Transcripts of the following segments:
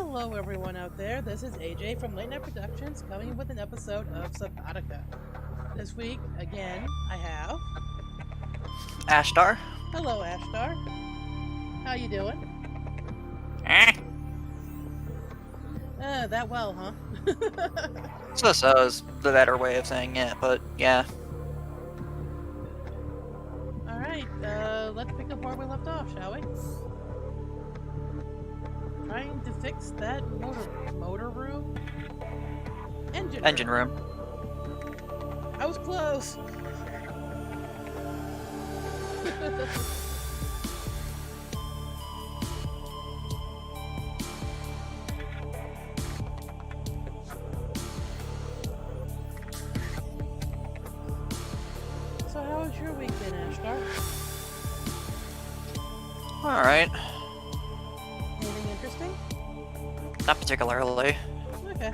Hello everyone out there, this is AJ from Late Night Productions coming with an episode of Subnautica. This week, again, I have... Ashtar? Hello Ashtar. How you doing? Eh? That well, huh? So is the better way of saying it, but yeah. Alright, let's pick up where we left off, shall we? Trying to fix that motor room? Engine room. I was close! So how was your weekend, Ashtar? Alright. Anything interesting? Not particularly. Okay.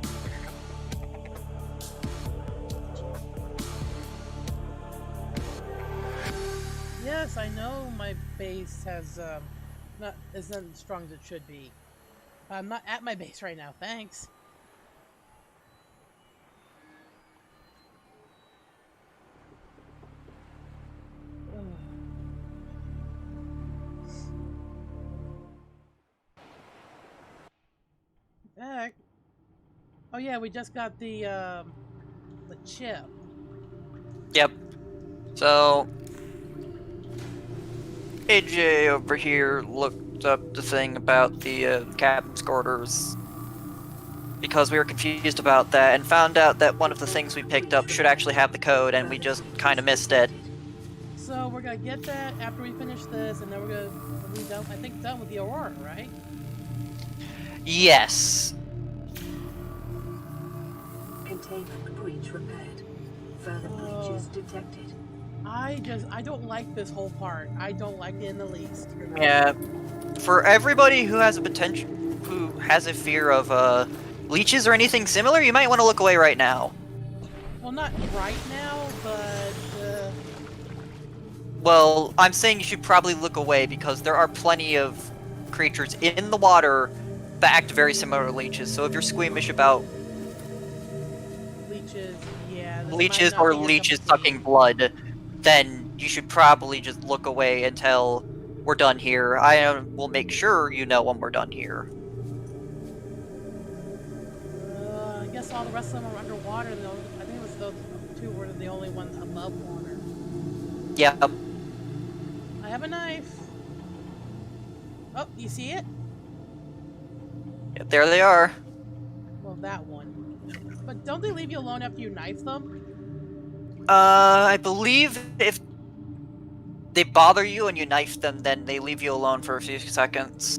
Yes, I know my base has isn't as strong as it should be. I'm not at my base right now, thanks. Back. Oh yeah, we just got the chip. Yep. So AJ over here looked up the thing about the captain's quarters because we were confused about that and found out that one of the things we picked up should actually have the code and we just kind of missed it. So we're gonna get that after we finish this, and then we're gonna be done. I think done with the Aurora, right? Yes. Containment breach repaired. Further breaches detected. I don't like this whole part. I don't like it in the least. Yeah. For everybody who has a fear of leeches or anything similar, you might want to look away right now. Well, not right now, but Well, I'm saying you should probably look away because there are plenty of creatures in the water that act very similar to leeches. So if you're squeamish about leeches, yeah. leeches or leeches sucking blood, then you should probably just look away until we're done here. I will make sure you know when we're done here. I guess all the rest of them are underwater. And I think it was those two were the only ones above water. Yep. I have a knife. Oh, you see it? Yep, there they are. Well, that one. But don't they leave you alone after you knife them? I believe if they bother you and you knife them, then they leave you alone for a few seconds.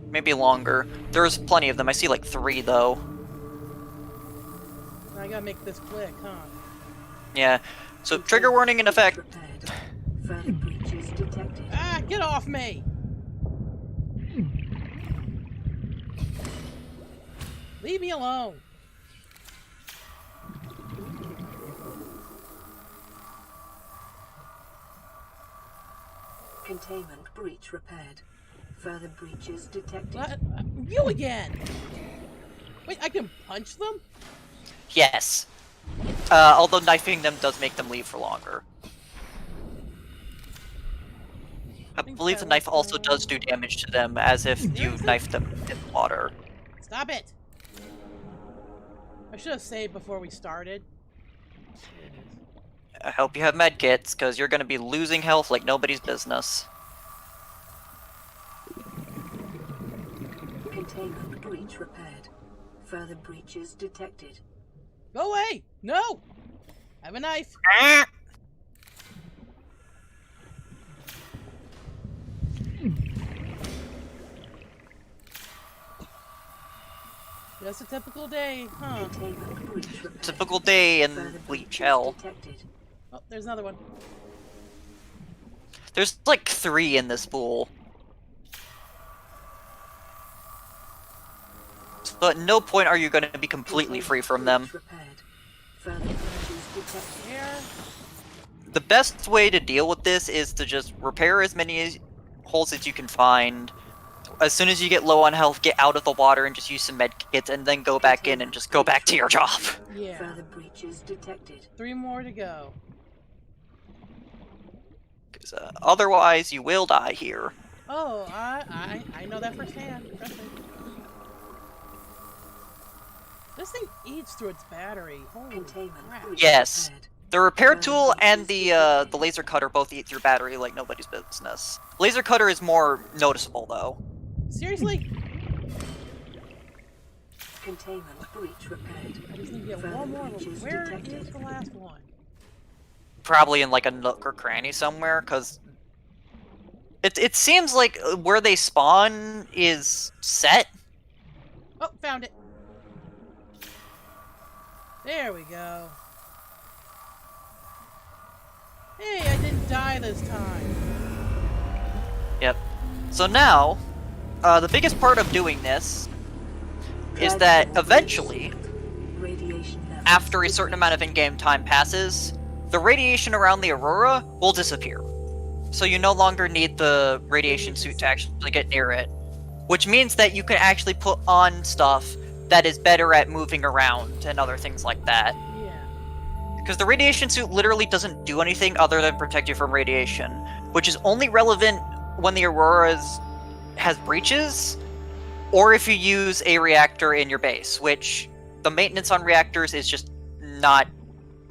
Maybe longer. There's plenty of them. I see like 3 though. I gotta make this quick, huh? Yeah. So trigger warning in effect. Further breaches detected. Ah, get off me! Leave me alone! Containment breach repaired. Further breaches detected. What? You again! Wait, I can punch them? Yes. Although knifing them does make them leave for longer. I believe the knife also does do damage to them, as if you knifed them in water. Stop it! I should have saved before we started. I hope you have medkits, because you're going to be losing health like nobody's business. Containment breach repaired. Further breaches detected. Go away! No! I have a knife! Just a typical day, huh? Containment breach repaired. Typical day in Further Bleach breaches Hell. detected. Oh, there's another one. There's like 3 in this pool. So at no point are you going to be completely free from them. The best way to deal with this is to just repair as many holes as you can find, as soon as you get low on health, get out of the water and just use some med kits, and then go back in and just go back to your job. Yeah. Further breaches detected. 3 more to go. Because otherwise, you will die here. Oh, I know that firsthand. Trust me. This thing eats through its battery. Holy Containment crap. breach Yes. repaired. The repair Further tool and breaches the detected. laser cutter both eat through battery like nobody's business. Laser cutter is more noticeable though. Seriously? Containment breach repaired. I just need to get Further one more. But breaches where detected. is the last one? Probably in like a nook or cranny somewhere, because it seems like where they spawn is set. Oh, found it. There we go. Hey, I didn't die this time. Yep. So now, the biggest part of doing this is that eventually, Radiation levels after a certain amount of in-game time passes, the radiation around the Aurora will disappear. So you no longer need the radiation suit to actually get near it. Which means that you can actually put on stuff that is better at moving around and other things like that. Yeah. Because the radiation suit literally doesn't do anything other than protect you from radiation, which is only relevant when the Aurora has breaches, or if you use a reactor in your base, which the maintenance on reactors is just not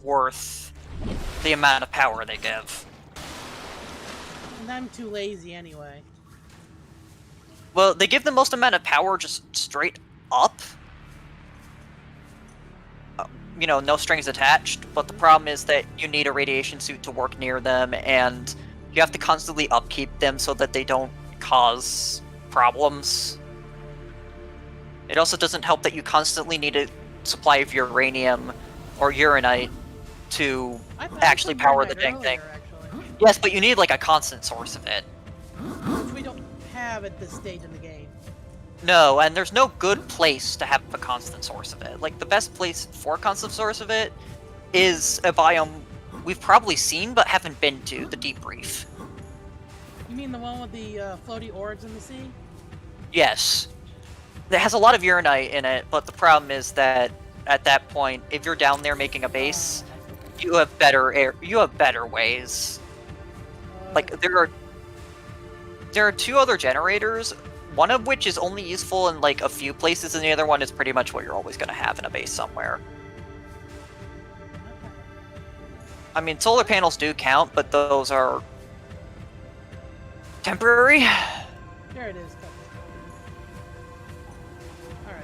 worth the amount of power they give. And I'm too lazy anyway. Well, they give the most amount of power just straight up. You know, no strings attached, but the problem is that you need a radiation suit to work near them, and you have to constantly upkeep them so that they don't cause problems. It also doesn't help that you constantly need a supply of uranium or uranite to I thought actually I power said the dang earlier, thing. actually. Yes, but you need like a constant source of it. Which we don't have at this stage in the game. No, and there's no good place to have a constant source of it. Like, the best place for a constant source of it is a biome we've probably seen but haven't been to, the Deep Reef. You mean the one with the floaty orbs in the sea? Yes. It has a lot of uranite in it, but the problem is that at that point, if you're down there making a base, you have better ways. Like, there are 2 other generators, one of which is only useful in like a few places, and the other one is pretty much what you're always going to have in a base somewhere. I mean, solar panels do count, but those are temporary. There it is. Alright.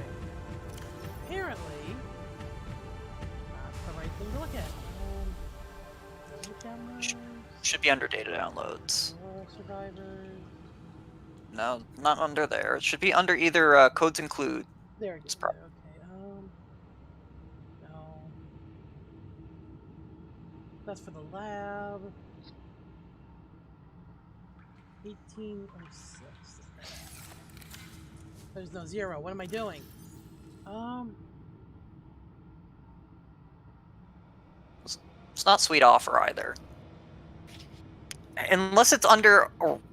Apparently, that's the right thing to look at. Downloads, Should be under data downloads. survivors. No, not under there. It should be under either codes include. There it It's goes. Okay. No. That's for the lab. 1806. There's no 0. What am I doing? It's not sweet offer either. Unless it's under.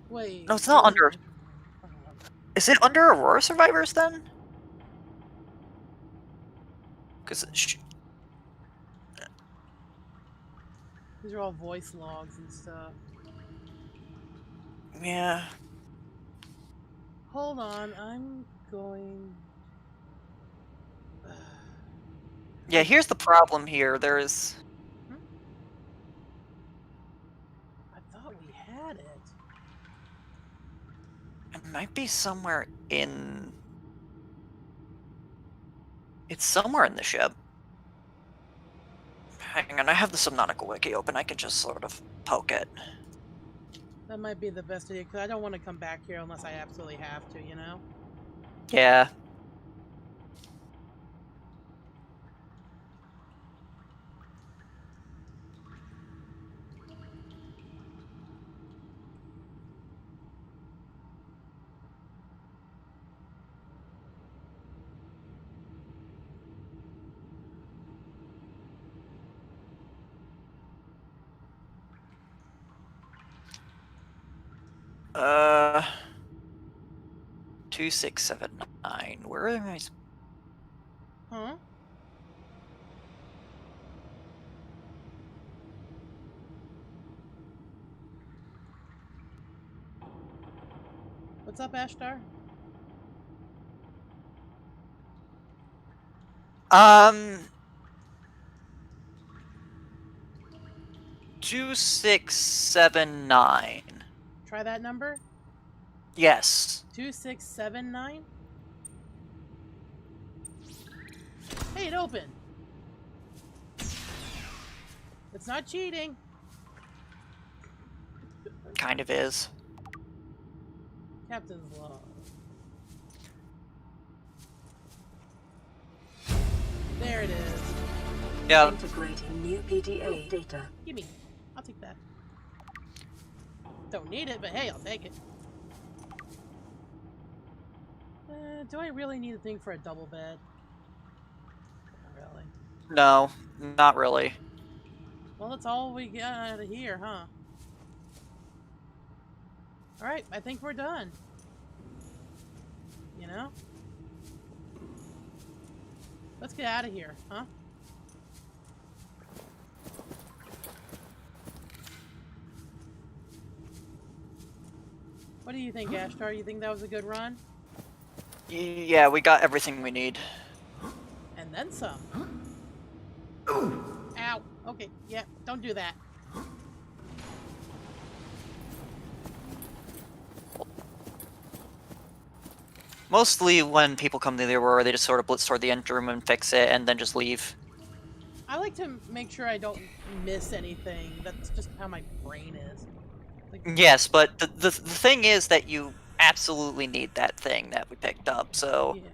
Wait. No, it's not under. Is it under Aurora Survivors then? Because These are all voice logs and stuff. yeah. Hold on, I'm going. Yeah, here's the problem here. There's. I thought we had it. It might be somewhere in. It's somewhere in the ship. Hang on, I have the Subnautica wiki open. I can just sort of poke it. That might be the best idea, because I don't want to come back here unless I absolutely have to, you know? Yeah. 2679. Where am I? Huh? What's up, Ashtar? 2679. Try that number. Yes. 2679. Hey, it opened. It's not cheating. Kind of is. Captain's log. There it is. Yeah. Integrating new PDA data. Gimme. I'll take that. Don't need it, but hey, I'll take it. Do I really need a thing for a double bed? Not really. No, not really. Well, that's all we got out of here, huh? Alright, I think we're done. You know? Let's get out of here, huh? What do you think, Ashtar? You think that was a good run? Yeah, we got everything we need. And then some. Ow. Okay, yeah, don't do that. Mostly when people come to the Aurora, they just sort of blitz toward the end room and fix it, and then just leave. I like to make sure I don't miss anything. That's just how my brain is. Like, Yes, but the thing is that you absolutely need that thing that we picked up, so... yeah.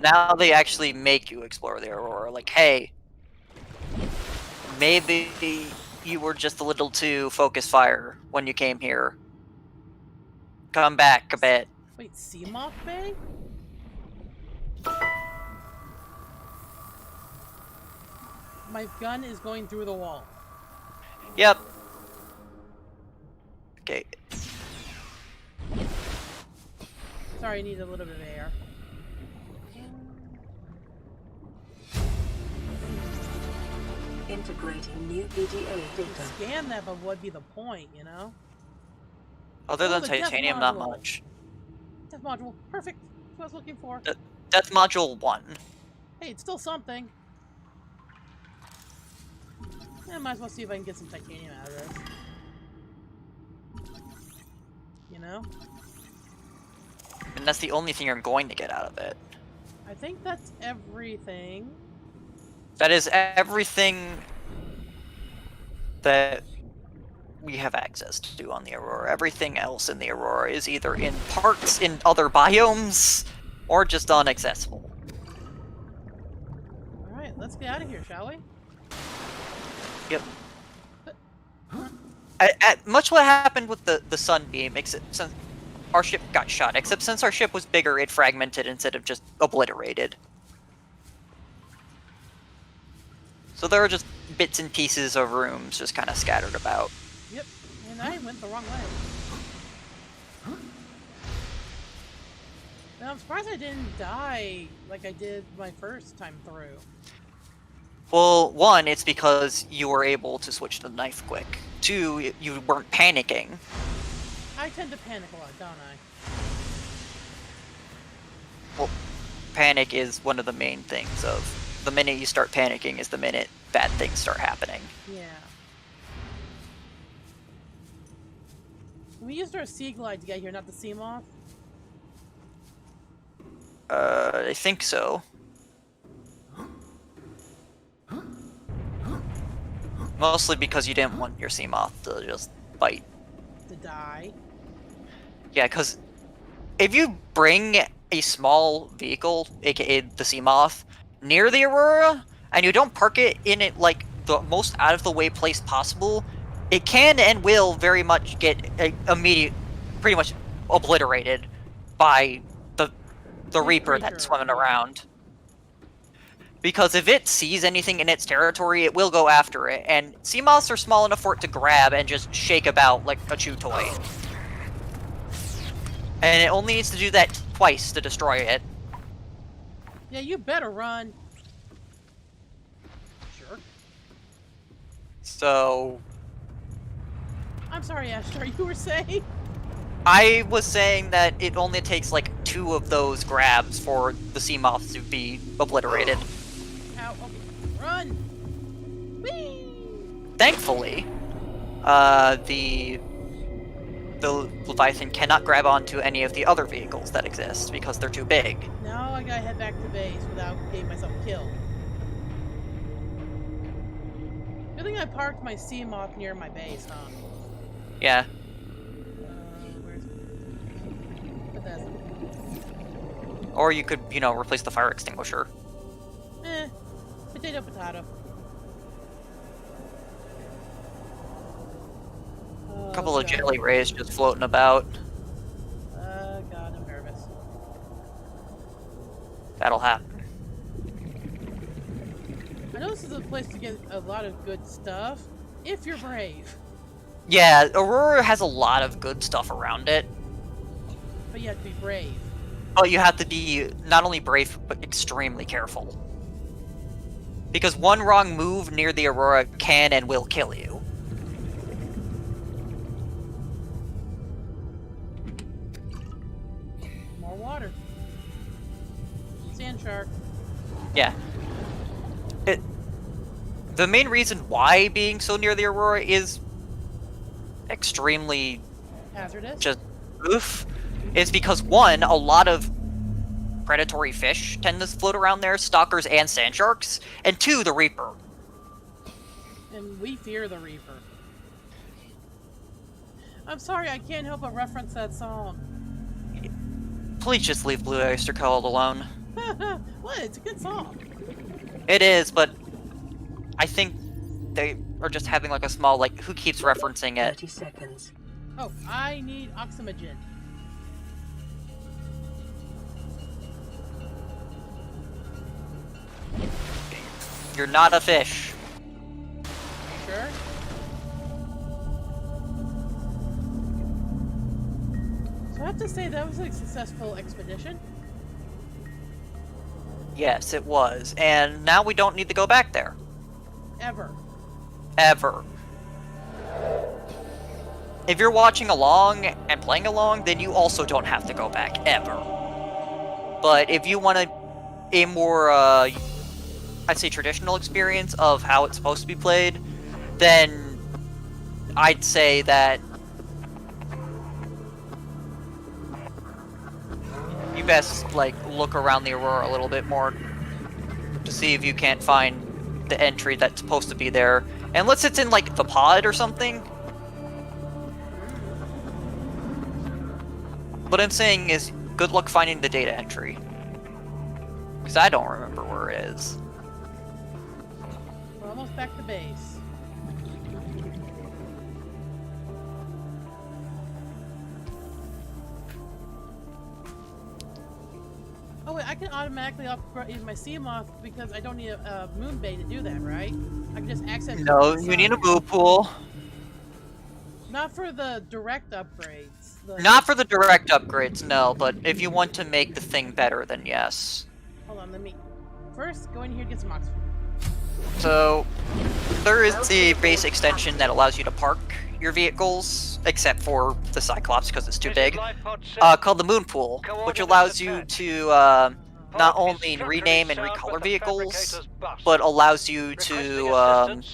Now they actually make you explore the Aurora. Like, hey, maybe you were just a little too focus fire when you came here. Come back a bit. Wait, Seamoth Bay? My gun is going through the wall. Yep. Okay. Sorry, I need a little bit of air. Integrating new PDA data. Scan that, but what'd be the point, you know? Other Oh, than the death titanium, not module. much. Death module. Perfect. That's what I was looking for. That's module 1. Hey, it's still something. I might as well see if I can get some titanium out of this. You know? And that's the only thing you're going to get out of it. I think that's everything. That is everything that we have access to on the Aurora. Everything else in the Aurora is either in parts in other biomes or just inaccessible. Alright, let's get out of here, shall we? Yep. Much what happened with the sunbeam, except since our ship got shot, except since our ship was bigger, it fragmented instead of just obliterated. So there are just bits and pieces of rooms just kind of scattered about. Yep, and I went the wrong way. Now, I'm surprised I didn't die like I did my first time through. Well, 1, it's because you were able to switch to the knife quick. 2, you weren't panicking. I tend to panic a lot, don't I? Well, panic is one of the main things of... The minute you start panicking is the minute bad things start happening. Yeah. We used our sea glide to get here, not the sea moth. I think so. Mostly because you didn't want your sea moth to just bite. To die. Yeah, because if you bring a small vehicle, aka the sea moth, near the Aurora, and you don't park it in it like the most out of the way place possible, it can and will very much get pretty much obliterated by the Reaper that's swimming around. Because if it sees anything in its territory, it will go after it, and sea moths are small enough for it to grab and just shake about like a chew toy. And it only needs to do that twice to destroy it. Yeah, you better run. Sure. So I'm sorry, Ashtar, you were saying? I was saying that it only takes like 2 of those grabs for the sea moth to be obliterated. Ow, okay. Run! Whee! Thankfully, the Leviathan cannot grab onto any of the other vehicles that exist because they're too big. Now I gotta head back to base without getting myself killed. Good thing I parked my sea moth near my base, huh? Yeah. Where's Bethesda? Or you could, you know, replace the fire extinguisher. Potato, potato. A couple of jelly rays just floating about. God, I'm nervous. That'll happen. I know this is a place to get a lot of good stuff, if you're brave. Yeah, Aurora has a lot of good stuff around it. But you have to be brave. But you have to be not only brave, but extremely careful. Because one wrong move near the Aurora can and will kill you. More water. Sand shark. Yeah. The main reason why being so near the Aurora is extremely Hazardous. just oof is because one, a lot of predatory fish tend to float around there, stalkers and sand sharks, and two, the Reaper. And we fear the Reaper. I'm sorry, I can't help but reference that song. Please just leave Blue Oyster Cult alone. What? It's a good song. It is, but I think they are just having like a small, like, who keeps referencing it? 30 seconds. Oh, I need oxymogen. You're not a fish. Sure? So I have to say that was a successful expedition. Yes, it was. And now we don't need to go back there. Ever. Ever. If you're watching along and playing along, then you also don't have to go back, ever. But if you want a more, I'd say traditional experience of how it's supposed to be played, then I'd say that you best, like, look around the Aurora a little bit more to see if you can't find the entry that's supposed to be there. Unless it's in, like, the pod or something. What I'm saying is, good luck finding the data entry. Because I don't remember where it is. We're almost back to base. Oh wait, I can automatically upgrade my sea moth because I don't need a moon bay to do that, right? I can just access. No, you need a boo pool. Not for the direct upgrades. Not for the direct upgrades, no, but if you want to make the thing better, then yes. Hold on, let me first go in here and get some oxygen. So, there is the base extension that allows you to park your vehicles, except for the Cyclops because it's too big, called the Moon Pool, which allows you to not only rename and recolor vehicles, but allows you to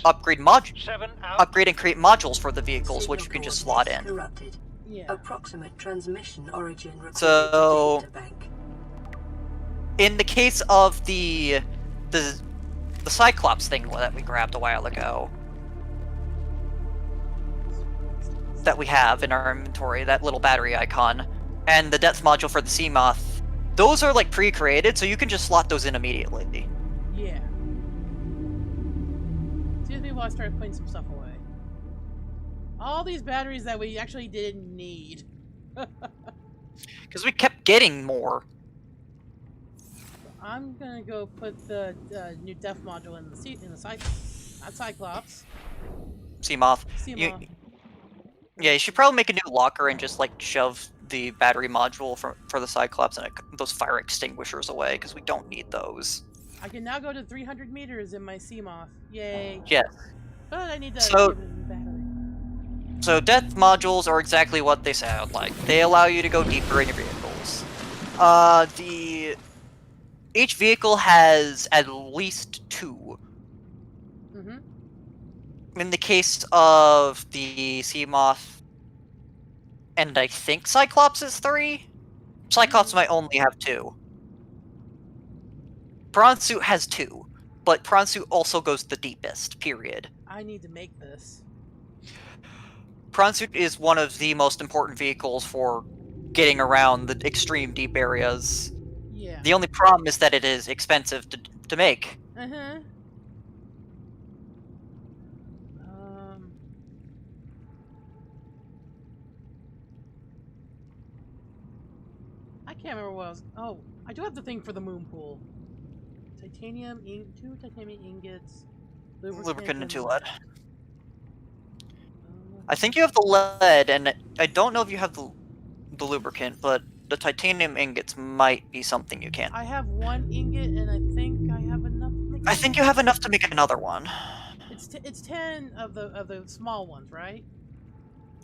upgrade and create modules for the vehicles, which you can just slot in. Interrupted. Yeah. Approximate transmission origin recorded So, to data bank. in the case of the Cyclops thing that we grabbed a while ago, that we have in our inventory, that little battery icon, and the depth module for the Sea Moth, those are like pre-created, so you can just slot those in immediately. Yeah. Excuse me while I start putting some stuff away. All these batteries that we actually didn't need. Because we kept getting more. I'm gonna go put the new depth module in the not Cyclops. Sea Moth. Sea Moth. Yeah, you should probably make a new locker and just like shove the battery module for the Cyclops and those fire extinguishers away, because we don't need those. I can now go to 300 meters in my Seamoth. Yay. Yes. But I need to So- give it a new battery. So death modules are exactly what they sound like. They allow you to go deeper in your vehicles. Each vehicle has at least 2. Mm-hmm. In the case of the Seamoth, and I think Cyclops is 3? Cyclops might only have 2. Prawn Suit has 2, but Prawn Suit also goes the deepest, period. I need to make this. Prawn Suit is one of the most important vehicles for getting around the extreme deep areas. Yeah. The only problem is that it is expensive to make. Uh-huh. I can't remember what I was... Oh, I do have the thing for the moon pool. Titanium, 2 titanium ingots, Lubricant and 2 lead. Uh, I think you have the lead, and I don't know if you have the lubricant, but the titanium ingots might be something you can. I have 1 ingot, and I think I have enough to make... I think you have enough to make another one. It's 10 of the small ones, right?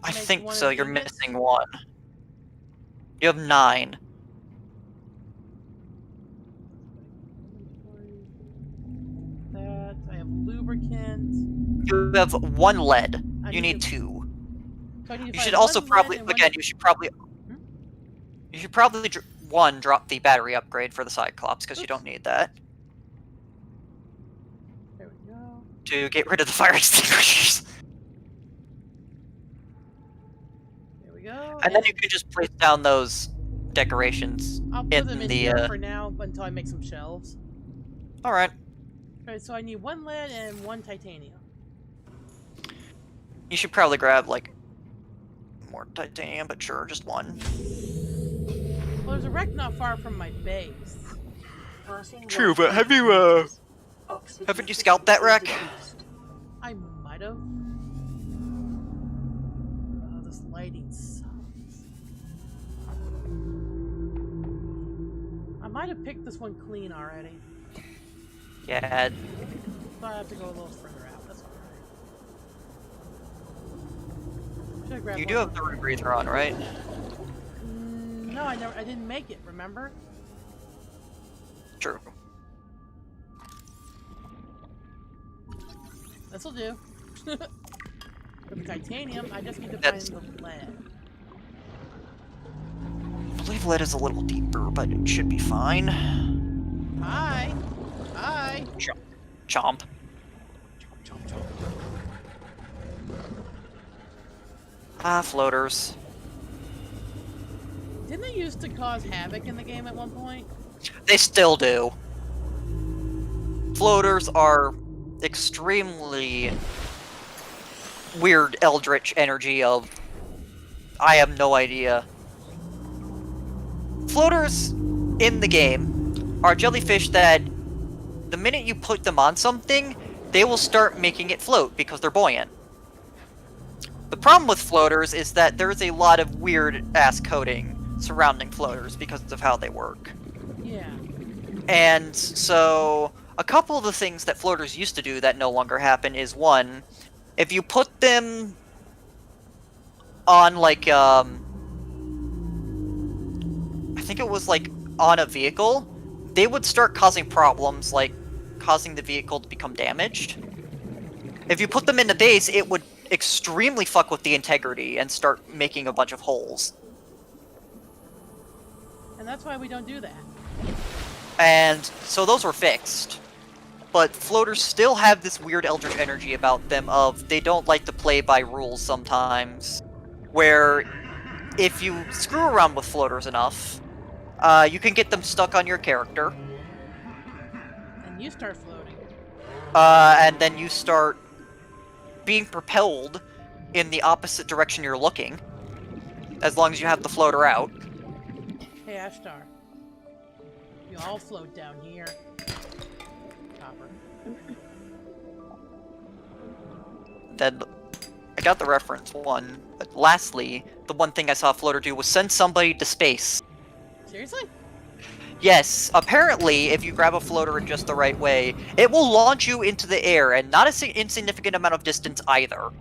I Make think one so. of the You're ingots? missing 1. You have 9. That, I have lubricant. You have 1 lead. I You need need to- 2. So I need to You find should one also lead probably, and one- again, you should probably drop the battery upgrade for the Cyclops, because you Oops. don't need that. There we go. To get rid of the fire extinguishers. There we go. And then you can just place down those decorations I'll put in them in the, here for now until I make some shelves. Alright. Alright, so I need 1 lead and 1 titanium. You should probably grab, like, more titanium, but sure, just 1. Well, there's a wreck not far from my base. Passing True, 100 but have you, meters. Oxygen haven't you scalped that wreck? decreased. I might have. Oh, this lighting sucks. I might have picked this one clean already. Yeah, But I have to go a little further out. That's alright. Should I grab you one? do have the rebreather on, right? No, I didn't make it. Remember? True. This'll do. For the titanium, I just need to That's- find the lead. I believe lead is a little deeper, but it should be fine. Hi! Hi! Chomp. Ah, floaters. Didn't they used to cause havoc in the game at one point? They still do. Floaters are extremely weird eldritch energy of... I have no idea. Floaters in the game are jellyfish that the minute you put them on something, they will start making it float because they're buoyant. The problem with floaters is that there's a lot of weird-ass coding surrounding floaters because of how they work. Yeah. And so, a couple of the things that floaters used to do that no longer happen is, 1, if you put them on, like, I think it was, like, on a vehicle, they would start causing problems, like causing the vehicle to become damaged. If you put them in the base, it would extremely fuck with the integrity and start making a bunch of holes. And that's why we don't do that. And so those were fixed. But floaters still have this weird eldritch energy about them of they don't like to play by rules sometimes. Where if you screw around with floaters enough, you can get them stuck on your character. And you start floating. And then you start being propelled in the opposite direction you're looking. As long as you have the floater out. Hey, Ashtar. You all float down here. Copper. Then I got the reference 1. But lastly, the one thing I saw a floater do was send somebody to space. Seriously? Yes, apparently, if you grab a floater in just the right way, it will launch you into the air, and not an insignificant amount of distance either.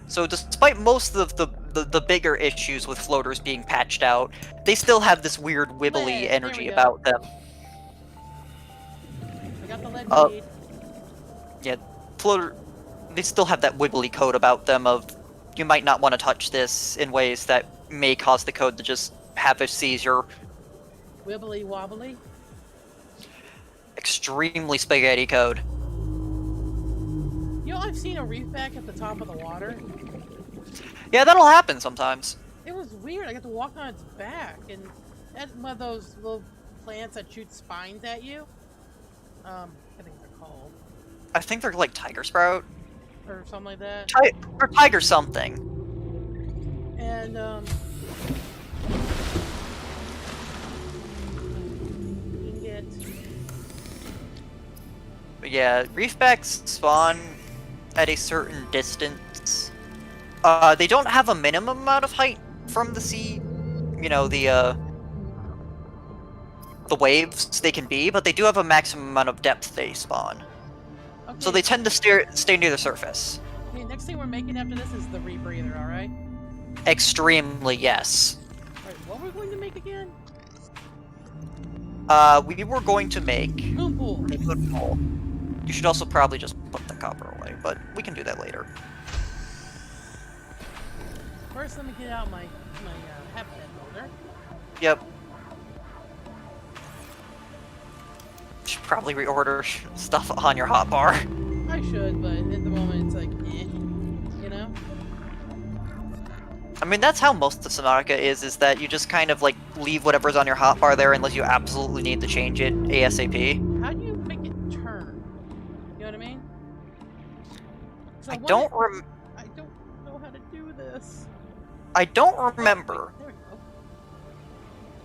So despite most of the bigger issues with floaters being patched out, they still have this weird wibbly Lead. There we energy go. about them. I got the lead we need. Yeah, floater, they still have that wibbly code about them of, you might not want to touch this in ways that may cause the code to just have a seizure. Wibbly wobbly. Extremely spaghetti code. You know, I've seen a reef back at the top of the water. Yeah, that'll happen sometimes. It was weird. I got to walk on its back, and that's one of those little plants that shoot spines at you. I think they're called, I think they're like tiger sprout. or something like that. Or tiger something. And you can get. But yeah, reefbacks spawn at a certain distance. They don't have a minimum amount of height from the sea. You know, the waves they can be, but they do have a maximum amount of depth they spawn. Okay, So they tend to stay near the surface. okay, next thing we're making after this is the rebreather, alright? Extremely, yes. Alright, what we're going to make again? We were going to make Moon pool. a moon pool. You should also probably just put the copper away, but we can do that later. First, let me get out my habitat builder. Yep. Should probably reorder stuff on your hotbar. I should, but at the moment it's like, you know? I mean, that's how most of Subnautica is that you just kind of, like, leave whatever's on your hotbar there unless you absolutely need to change it ASAP. How do you make it turn? You know what I mean? So I what don't I don't know how to do this. I don't remember. There we go.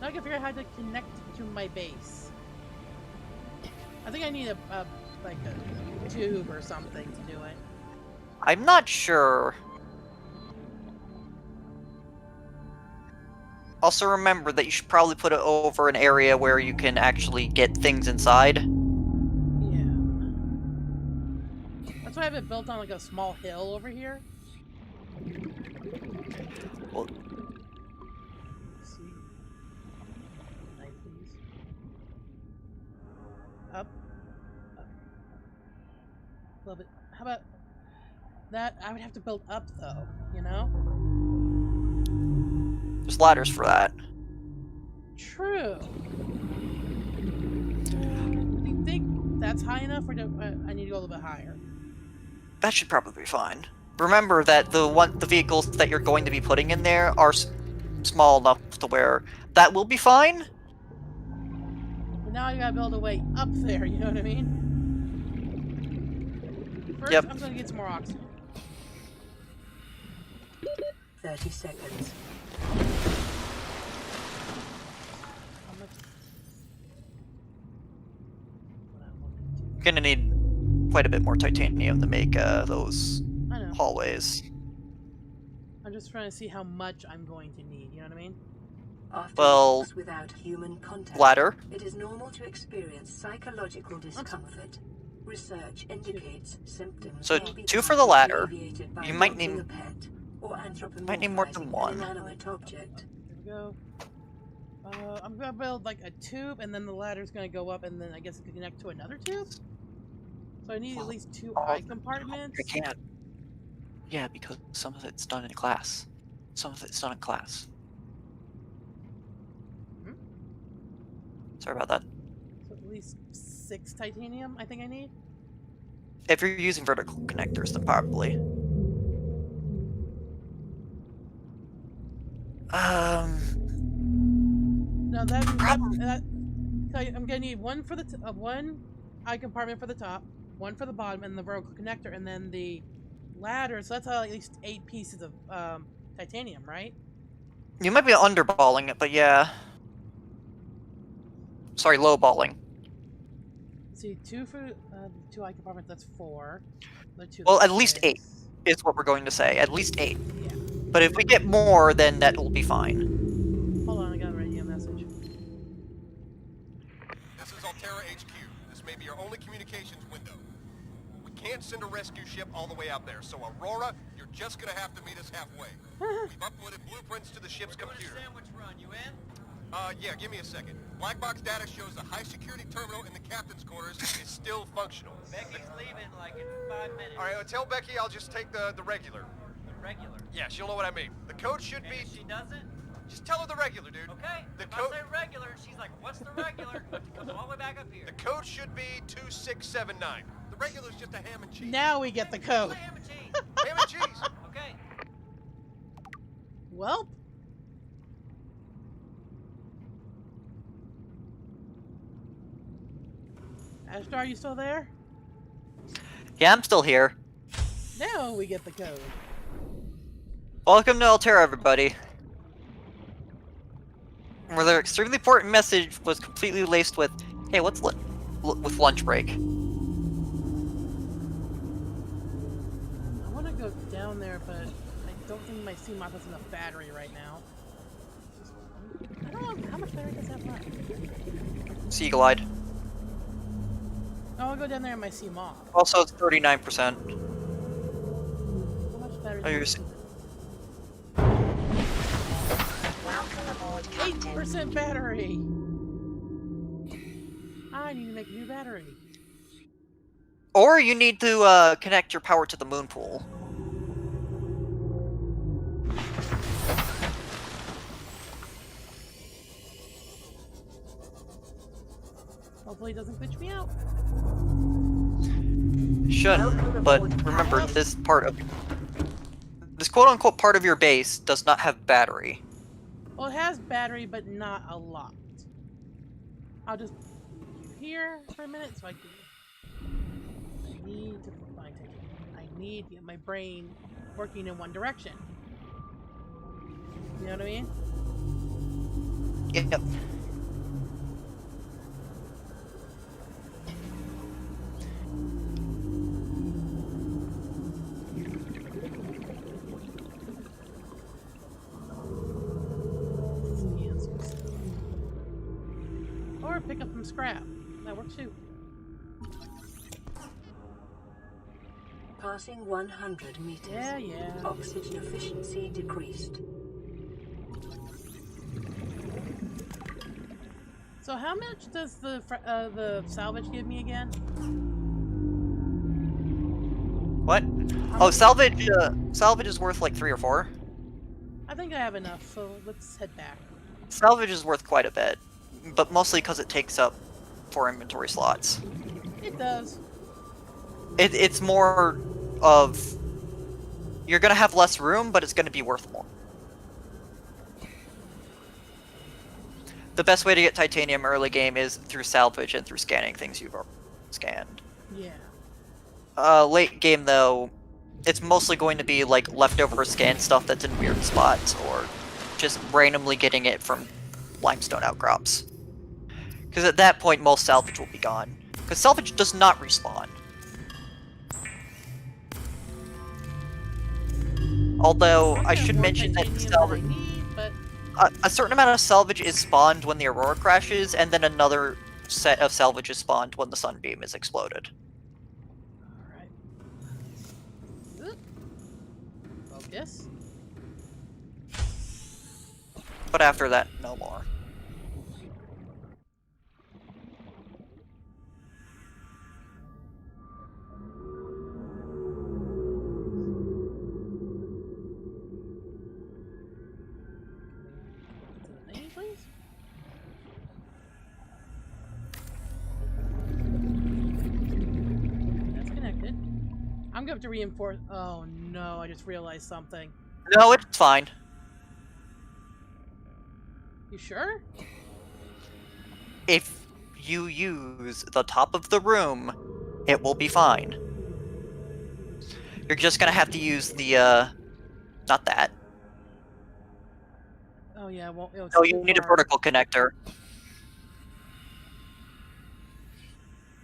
Now I can figure out how to connect to my base. I think I need a tube or something to do it. I'm not sure. Also remember that you should probably put it over an area where you can actually get things inside. Yeah. That's why I have it built on like a small hill over here. Well, Let's see. Knife, please. Up. Up. Love it. How about that? I would have to build up though, you know? there's ladders for that. True. Do you think that's high enough, or do I need to go a little bit higher? That should probably be fine. Remember that the vehicles that you're going to be putting in there are small enough to where that will be fine. But now I gotta build a way up there, you know what I mean? First, Yep. I'm gonna get some more oxygen. 30 seconds. How much? You're gonna need quite a bit more titanium to make those I know. hallways. I'm just trying to see how much I'm going to need, you know what I mean? After Well, weeks without human contact, ladder. it is normal to experience psychological discomfort. Research indicates symptoms So, may be 2 for the ladder. alleviated by You might adopting need- a pet or might need more than anthropomorphizing one. an inanimate object. Here we go. I'm gonna build like a tube, and then the ladder's gonna go up, and then I guess it could connect to another tube? So I need at least 2 eye compartments. I can't. Yeah, because some of it's done in class. Some of it's done in class. Hmm? Sorry about that. So at least 6 titanium, I think I need. If you're using vertical connectors, then probably. No, I'm gonna need one for the one eye compartment for the top, one for the bottom, and the vertical connector, and then the ladder. So that's at least 8 pieces of titanium, right? You might be underballing it, but yeah. Sorry, lowballing. See, 2 for 2 eye compartments. That's 4. The 2. Well, that's at least 6. is what we're going to say. At least 8. Yeah. But if we get more, then that will be fine. Hold on, I got a radio message. This is Altera HQ. This may be your only communications window. We can't send a rescue ship all the way out there, so Aurora, you're just gonna have to meet us halfway. We've uploaded blueprints to the ship's computer. Sandwich run, you in? Yeah, give me a second. Black box data shows the high security terminal in the captain's quarters is still functional. Becky's leaving like in 5 minutes. All right, tell Becky I'll just take the regular. The regular. Yeah, she'll know what I mean. The code should And be... if she doesn't, Just tell her the regular, dude. okay. The If code... I say regular, she's like, what's the regular? Comes all the way back up here. The code should be 2679. The regular's just a ham and cheese. Now we get the code. Ham and cheese. Ham and cheese. Okay. Well. Ashtar, are you still there? Yeah, I'm still here. Now we get the code. Welcome to Altera, everybody. Where their extremely important message was completely laced with, "Hey, what's with lunch break?" I want to go down there, but I don't think my CMOS has enough battery right now. I don't know how much battery does that left. Sea Glide. Oh, I'll go down there in my CMOS. Also, it's 39%. How much battery? Oh, you're does it have? 8% battery. I need to make a new battery. Or you need to connect your power to the moon pool. Hopefully, it doesn't glitch me out. Shouldn't, but remember, this quote-unquote part of your base does not have battery. Well, it has battery, but not a lot. I'll just put you here for a minute so I can. I need to find it. I need to get my brain working in one direction. You know what I mean? Yep. Or pick up some scrap. That works too. Passing 100 meters. Yeah. Oxygen efficiency decreased. So how much does the salvage give me again? What? Oh, salvage. Salvage is worth like 3 or 4. I think I have enough, so let's head back. Salvage is worth quite a bit, but mostly because it takes up 4 inventory slots. It does. It's more of you're gonna have less room, but it's gonna be worth more. The best way to get titanium early game is through salvage and through scanning things you've already scanned. Yeah. Late game though, it's mostly going to be like leftover scan stuff that's in weird spots, or just randomly getting it from limestone outcrops. Because at that point, most salvage will be gone. Because salvage does not respawn. Although, I should mention that salvage... A certain amount of salvage is spawned when the Aurora crashes, and then another set of salvage is spawned when the sunbeam is exploded. Alright. Focus. But after that, no more. That's connected. I'm going to reinforce. Oh no, I just realized something. No, it's fine. You sure? If you use the top of the room, it will be fine. You're just gonna have to use the, not that. Oh yeah, it won't. No, you need a vertical connector.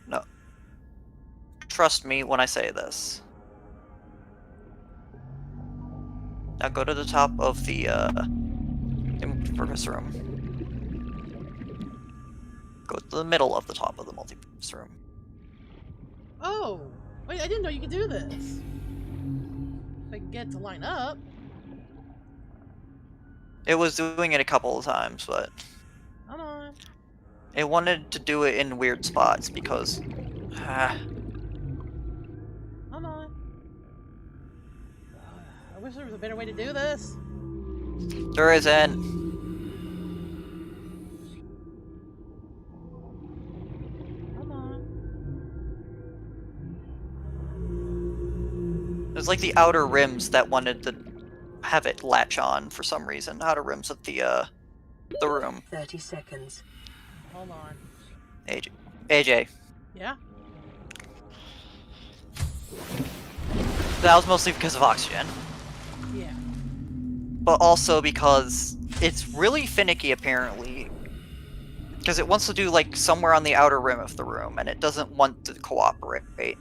No. Trust me when I say this. Now go to the top of the multi-purpose room. Go to the middle of the top of the multi-purpose room. Oh! Wait, I didn't know you could do this. If I can get it to line up. It was doing it a couple of times, but Hold on. it wanted to do it in weird spots because... Hold on. I wish there was a better way to do this. there isn't. Come on. There's like the outer rims that wanted to have it latch on for some reason. Outer rims of the room. 30 seconds. Hold on. AJ. Yeah? That was mostly because of oxygen. Yeah. But also because it's really finicky, apparently. Because it wants to do, like, somewhere on the outer rim of the room, and it doesn't want to cooperate.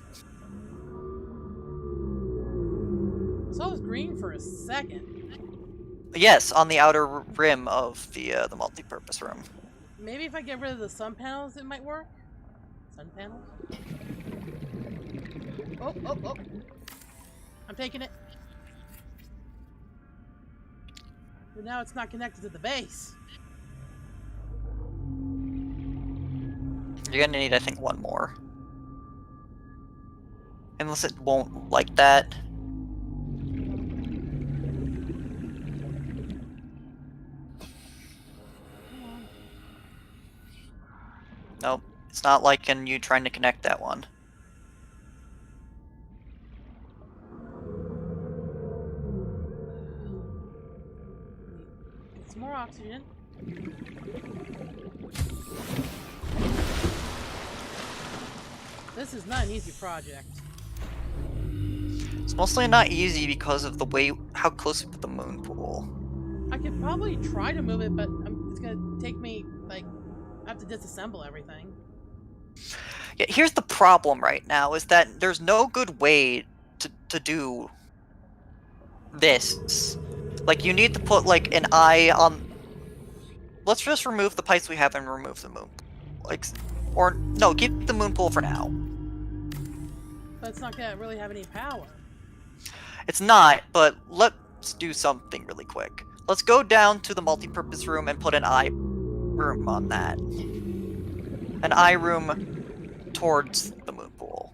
So I was green for a second. Yes, on the outer rim of the multi-purpose room. Maybe if I get rid of the sun panels, it might work? Sun panels? Oh, oh, oh. I'm taking it. But now it's not connected to the base. You're gonna need, I think, one more. Unless it won't like that. Nope, it's not liking you trying to connect that one. Get some more oxygen. This is not an easy project. It's mostly not easy because of the way how close we put the moon pool. I could probably try to move it, but it's gonna take me, like, I have to disassemble everything. Yeah, here's the problem right now, is that there's no good way to do this. Like, you need to put, like, an eye on... Let's just remove the pipes we have and remove the moon. Like, or, no, keep the moon pool for now. But it's not gonna really have any power. It's not, but let's do something really quick. Let's go down to the multi-purpose room and put an eye room on that. An eye room towards the moon pool.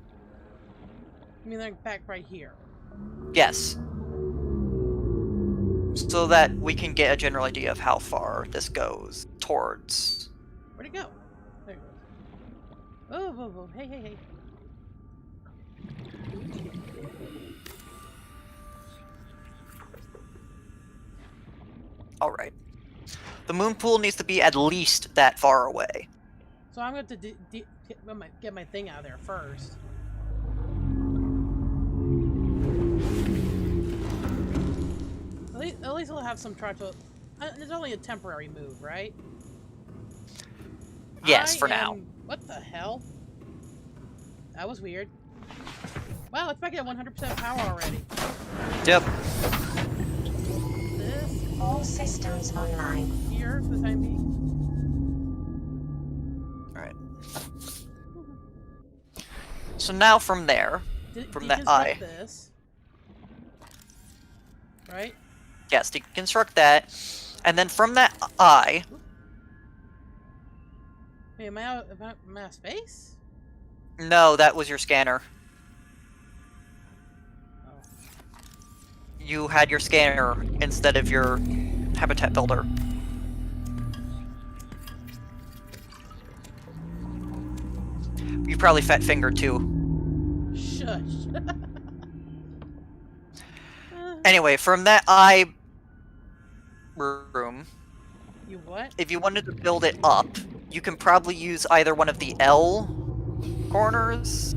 I mean, they're back right here. Yes. So that we can get a general idea of how far this goes towards. Where'd it go? There it goes. Oh, whoa, whoa. Hey, hey, hey. Alright. The moon pool needs to be at least that far away. So I'm going to get my thing out of there first. At least we'll have some try to... it's only a temporary move, right? Yes, for now. What the hell? That was weird. Wow, it's back at 100% power already. Yep. This All systems online. here for the time being. Alright. So now from there, from that eye. This. Right? Yes, deconstruct that. And then from that eye... Hey, am I out of space? No, that was your scanner. Oh. You had your scanner instead of your habitat builder. You probably fat fingered too. Shush. Anyway, from that eye room, You what? if you wanted to build it up, you can probably use either one of the L corners,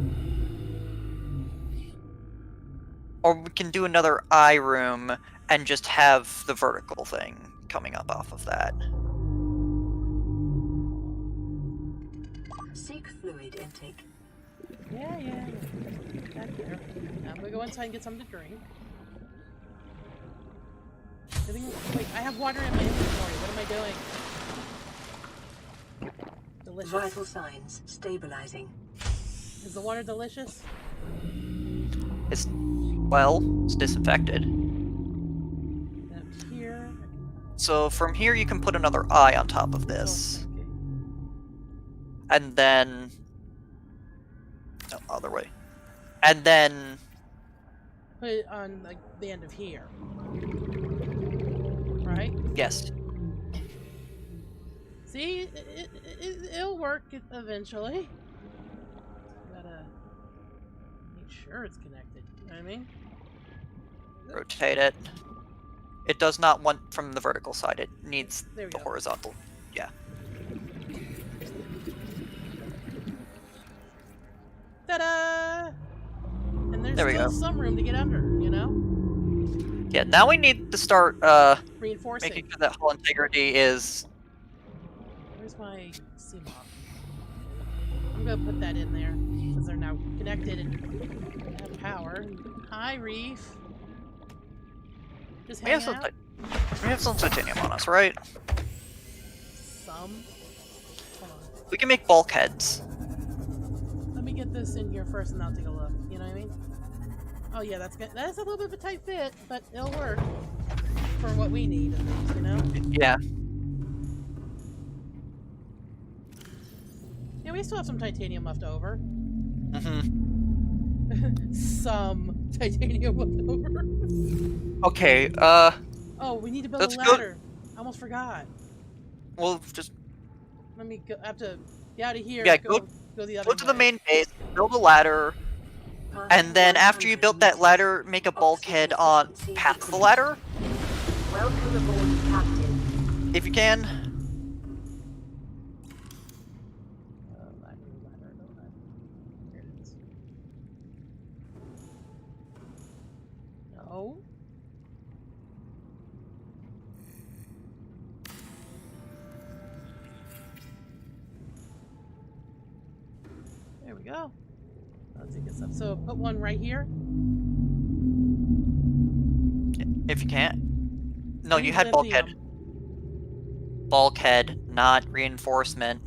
or we can do another eye room and just have the vertical thing coming up off of that. Seek fluid intake. Yeah. Back there. Now I'm gonna go inside and get something to drink. Wait, I have water in my inventory. What am I doing? Delicious. Vital signs stabilizing. Is the water delicious? It's, well, it's disinfected. And up here. So from here you can put another eye on top of this. Oh, okay. And then... No, other way. And then... Put it on like the end of here. Right? Yes. See? It'll work eventually. Gotta make sure it's connected. You know what I mean? Rotate it. It does not want from the vertical side. It needs There we the go. horizontal. Yeah. Ta-da! And there's There we still go. some room to get under, you know? Yeah, now we need to start Reinforcing. making sure that hull integrity is... Where's my CMOP? I'm gonna put that in there because they're now connected and have power. Hi, Reef. Just We hang have, out. we have some titanium on us, right? Some. Hold on. We can make bulkheads. Let me get this in here first, and I'll take a look. You know what I mean? Oh yeah, that's good. That's a little bit of a tight fit, but it'll work for what we need, at least. You know? Yeah. Yeah, we still have some titanium left over. Mm-hmm. Some titanium left over. Okay, Oh, we need to build Let's a go- ladder. I almost forgot. we'll just Let me go. I have to get out of here. Yeah, go the other go to the way. main base, build a ladder, and then after you built that ladder, make a bulkhead on past the ladder, Welcome aboard, Captain. if you can. Ladder. Here it is. No. There we go. Let's take this up. So put one right here. If you can't. No, you Use had bulkhead. lithium. Bulkhead, not reinforcement.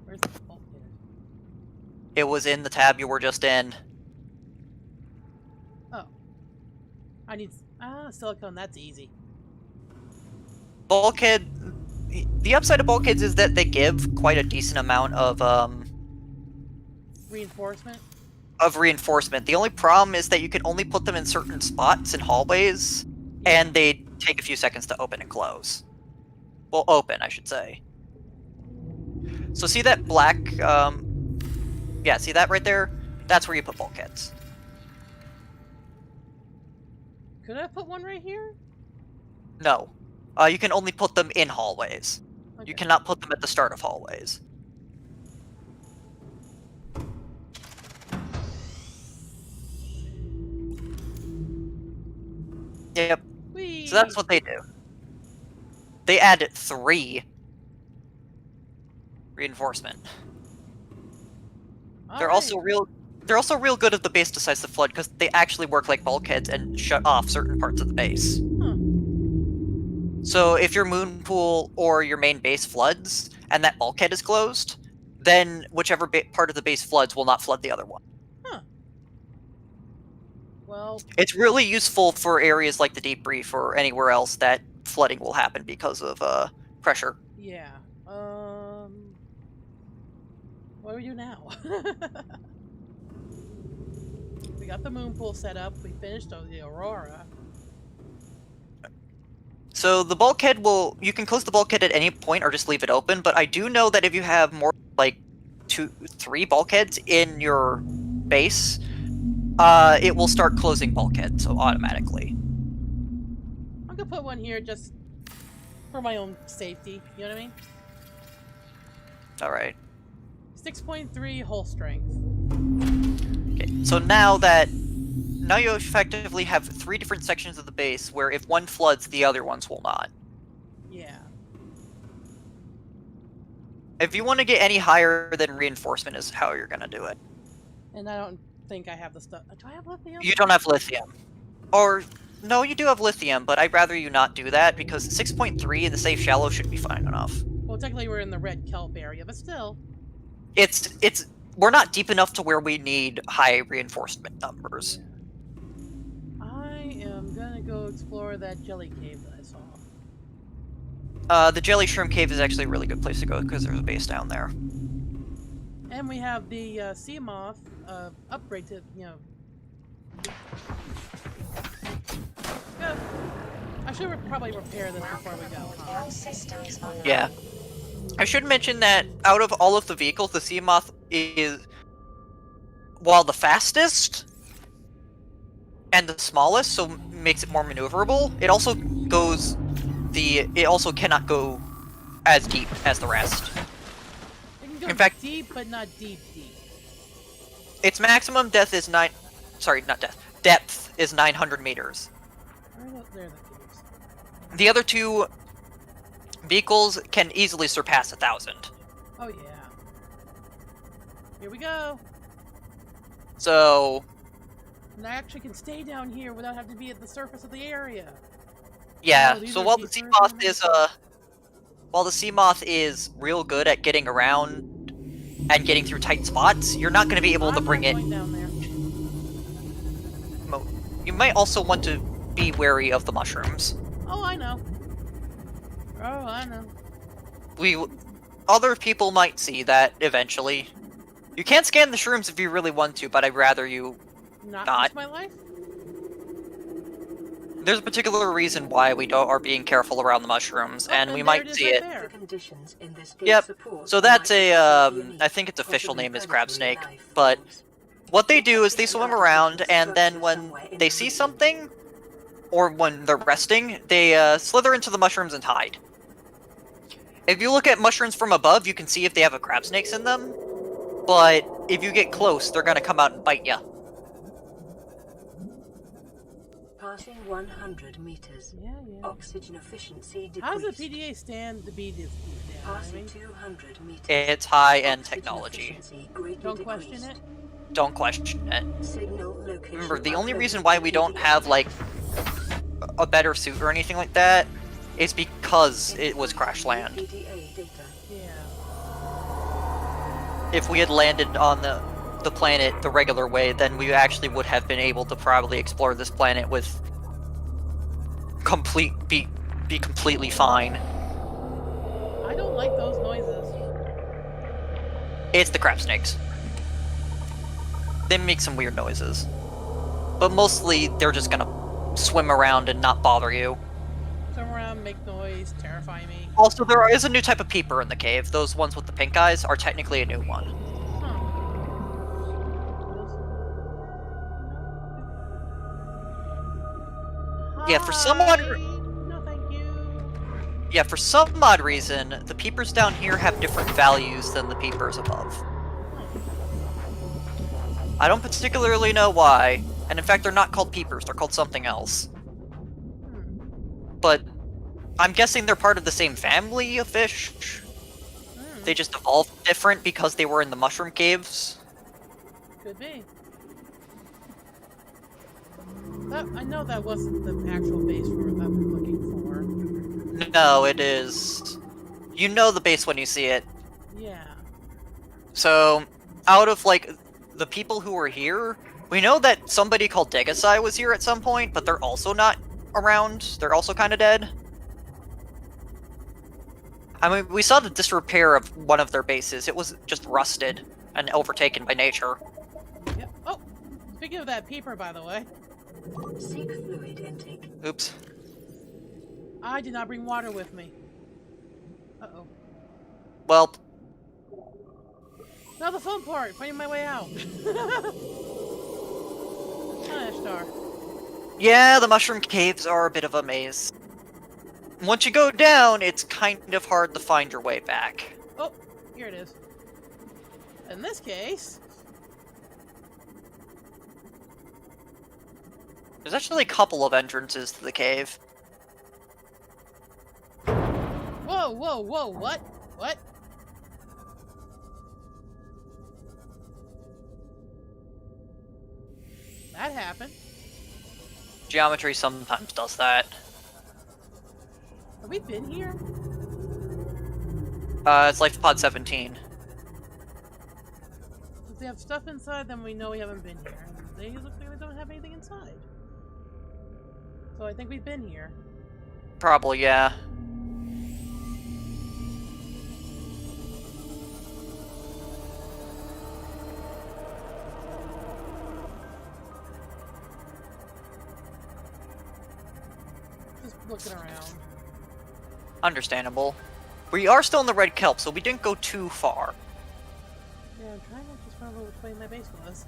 Where's the bulkhead? It was in the tab you were just in. Oh. I need silicone. That's easy. Bulkhead. The upside of bulkheads is that they give quite a decent amount of Reinforcement. reinforcement. The only problem is that you can only put them in certain spots and hallways, and they take a few seconds to open and close. Well, open, I should say. So see that black, yeah, see that right there? That's where you put bulkheads. Could I put one right here? No. You can only put them in hallways. Okay. You cannot put them at the start of hallways. Yep. Whee! So that's what they do. They add 3 reinforcement. They're also real good if the base decides to flood because they actually work like bulkheads and shut off certain parts of the base. Huh. So if your moon pool or your main base floods and that bulkhead is closed, then whichever part of the base floods will not flood the other one. Well, It's really useful for areas like the Deep Reef or anywhere else that flooding will happen because of pressure. yeah. What do we do now? We got the moon pool set up. We finished the Aurora. So the bulkhead you can close the bulkhead at any point or just leave it open, but I do know that if you have more like 2-3 bulkheads in your base, it will start closing bulkheads automatically. I'm gonna put one here just for my own safety. You know what I mean? Alright. 6.3 hull strength. Okay, so now you effectively have 3 different sections of the base where if one floods, the other ones will not. Yeah. If you want to get any higher than reinforcement is how you're gonna do it. And I don't think I have the stuff. Do I have lithium? You don't have lithium. Or No, you do have lithium, but I'd rather you not do that because 6.3 in the safe shallow should be fine enough. Well, technically we're in the red kelp area, but still. It's we're not deep enough to where we need high reinforcement numbers. I am gonna go explore that jelly cave that I saw. The jelly shroom cave is actually a really good place to go because there's a base down there. And we have the sea moth upgrade to, you know. Go. I should probably repair this before we go. Huh? Yeah. I should mention that out of all of the vehicles, the sea moth is, while the fastest and the smallest, so makes it more maneuverable. It also cannot go as deep as the rest. It can go In fact, deep, but not deep. its maximum depth is depth is 900 meters. There the caves. The other two vehicles can easily surpass 1,000. Oh yeah. Here we go. So And I actually can stay down here without having to be at the surface of the area. yeah. Oh, these So are while the sea deeper moth is real good at getting around and getting through tight spots, you're not going to be able to I'm bring not it. going down there. You might also want to be wary of the mushrooms. Oh, I know. Oh, I know. Other people might see that eventually. You can scan the shrooms if you really want to, but I'd rather you Not not. risk my life? There's a particular reason why we are being careful around the mushrooms, Oh, and we there might is see right it. there. The conditions in this Yep. support So that's might a, be unique, I think its official possibly name is crab predatory snake, life but forms. what they do is they swim around, and then when they see something, or when they're resting, they slither into the mushrooms and hide. If you look at mushrooms from above, you can see if they have a crab snakes in them, but if you get close, they're gonna come out and bite you. Passing 100 meters. Yeah. Oxygen efficiency decreased. How does the PDA stand to be this deep down? I Passing mean, 200 meters. It's high-end Oxygen technology. efficiency greatly don't question decreased. it. Don't question it. Signal location Remember, the only uploaded reason why to we don't PDA. have, like, a better suit or anything like that is because it was crash land. PDA data. Yeah. If we had landed on the planet the regular way, then we actually would have been able to probably explore this planet with be completely fine. I don't like those noises. It's the crab snakes. They make some weird noises. But mostly they're just gonna swim around and not bother you. Swim around, make noise, terrify me. Also, there is a new type of peeper in the cave. Those ones with the pink eyes are technically a new one. Yeah, for some odd No, thank you. Yeah, for some odd reason, the peepers down here have different values than the peepers above. I don't particularly know why, and in fact they're not called peepers, they're called something else. But I'm guessing they're part of the same family of fish. They just evolved different because they were in the mushroom caves. Could be. I know that wasn't the actual base I've been looking for. No, it is. You know the base when you see it. Yeah. So, out of, like, the people who were here, we know that somebody called Degasai was here at some point, but they're also not around. They're also kind of dead. I mean, we saw the disrepair of one of their bases. It was just rusted and overtaken by nature. Yep. Oh, speaking of that peeper, by the way, Seek fluid intake. Oops. I did not bring water with me. Uh-oh. Well, Now the fun part, finding my way out. Star. yeah, the mushroom caves are a bit of a maze. Once you go down, it's kind of hard to find your way back. Oh, here it is. In this case, There's actually a couple of entrances to the cave. whoa, what? What? That happened. Geometry sometimes does that. Have we been here? It's Life Pod 17. If they have stuff inside, then we know we haven't been here. They look like they don't have anything inside. So I think we've been here. Probably, yeah. Just looking around. Understandable. We are still in the red kelp, so we didn't go too far. Yeah, I'm trying to just remember which way my base was.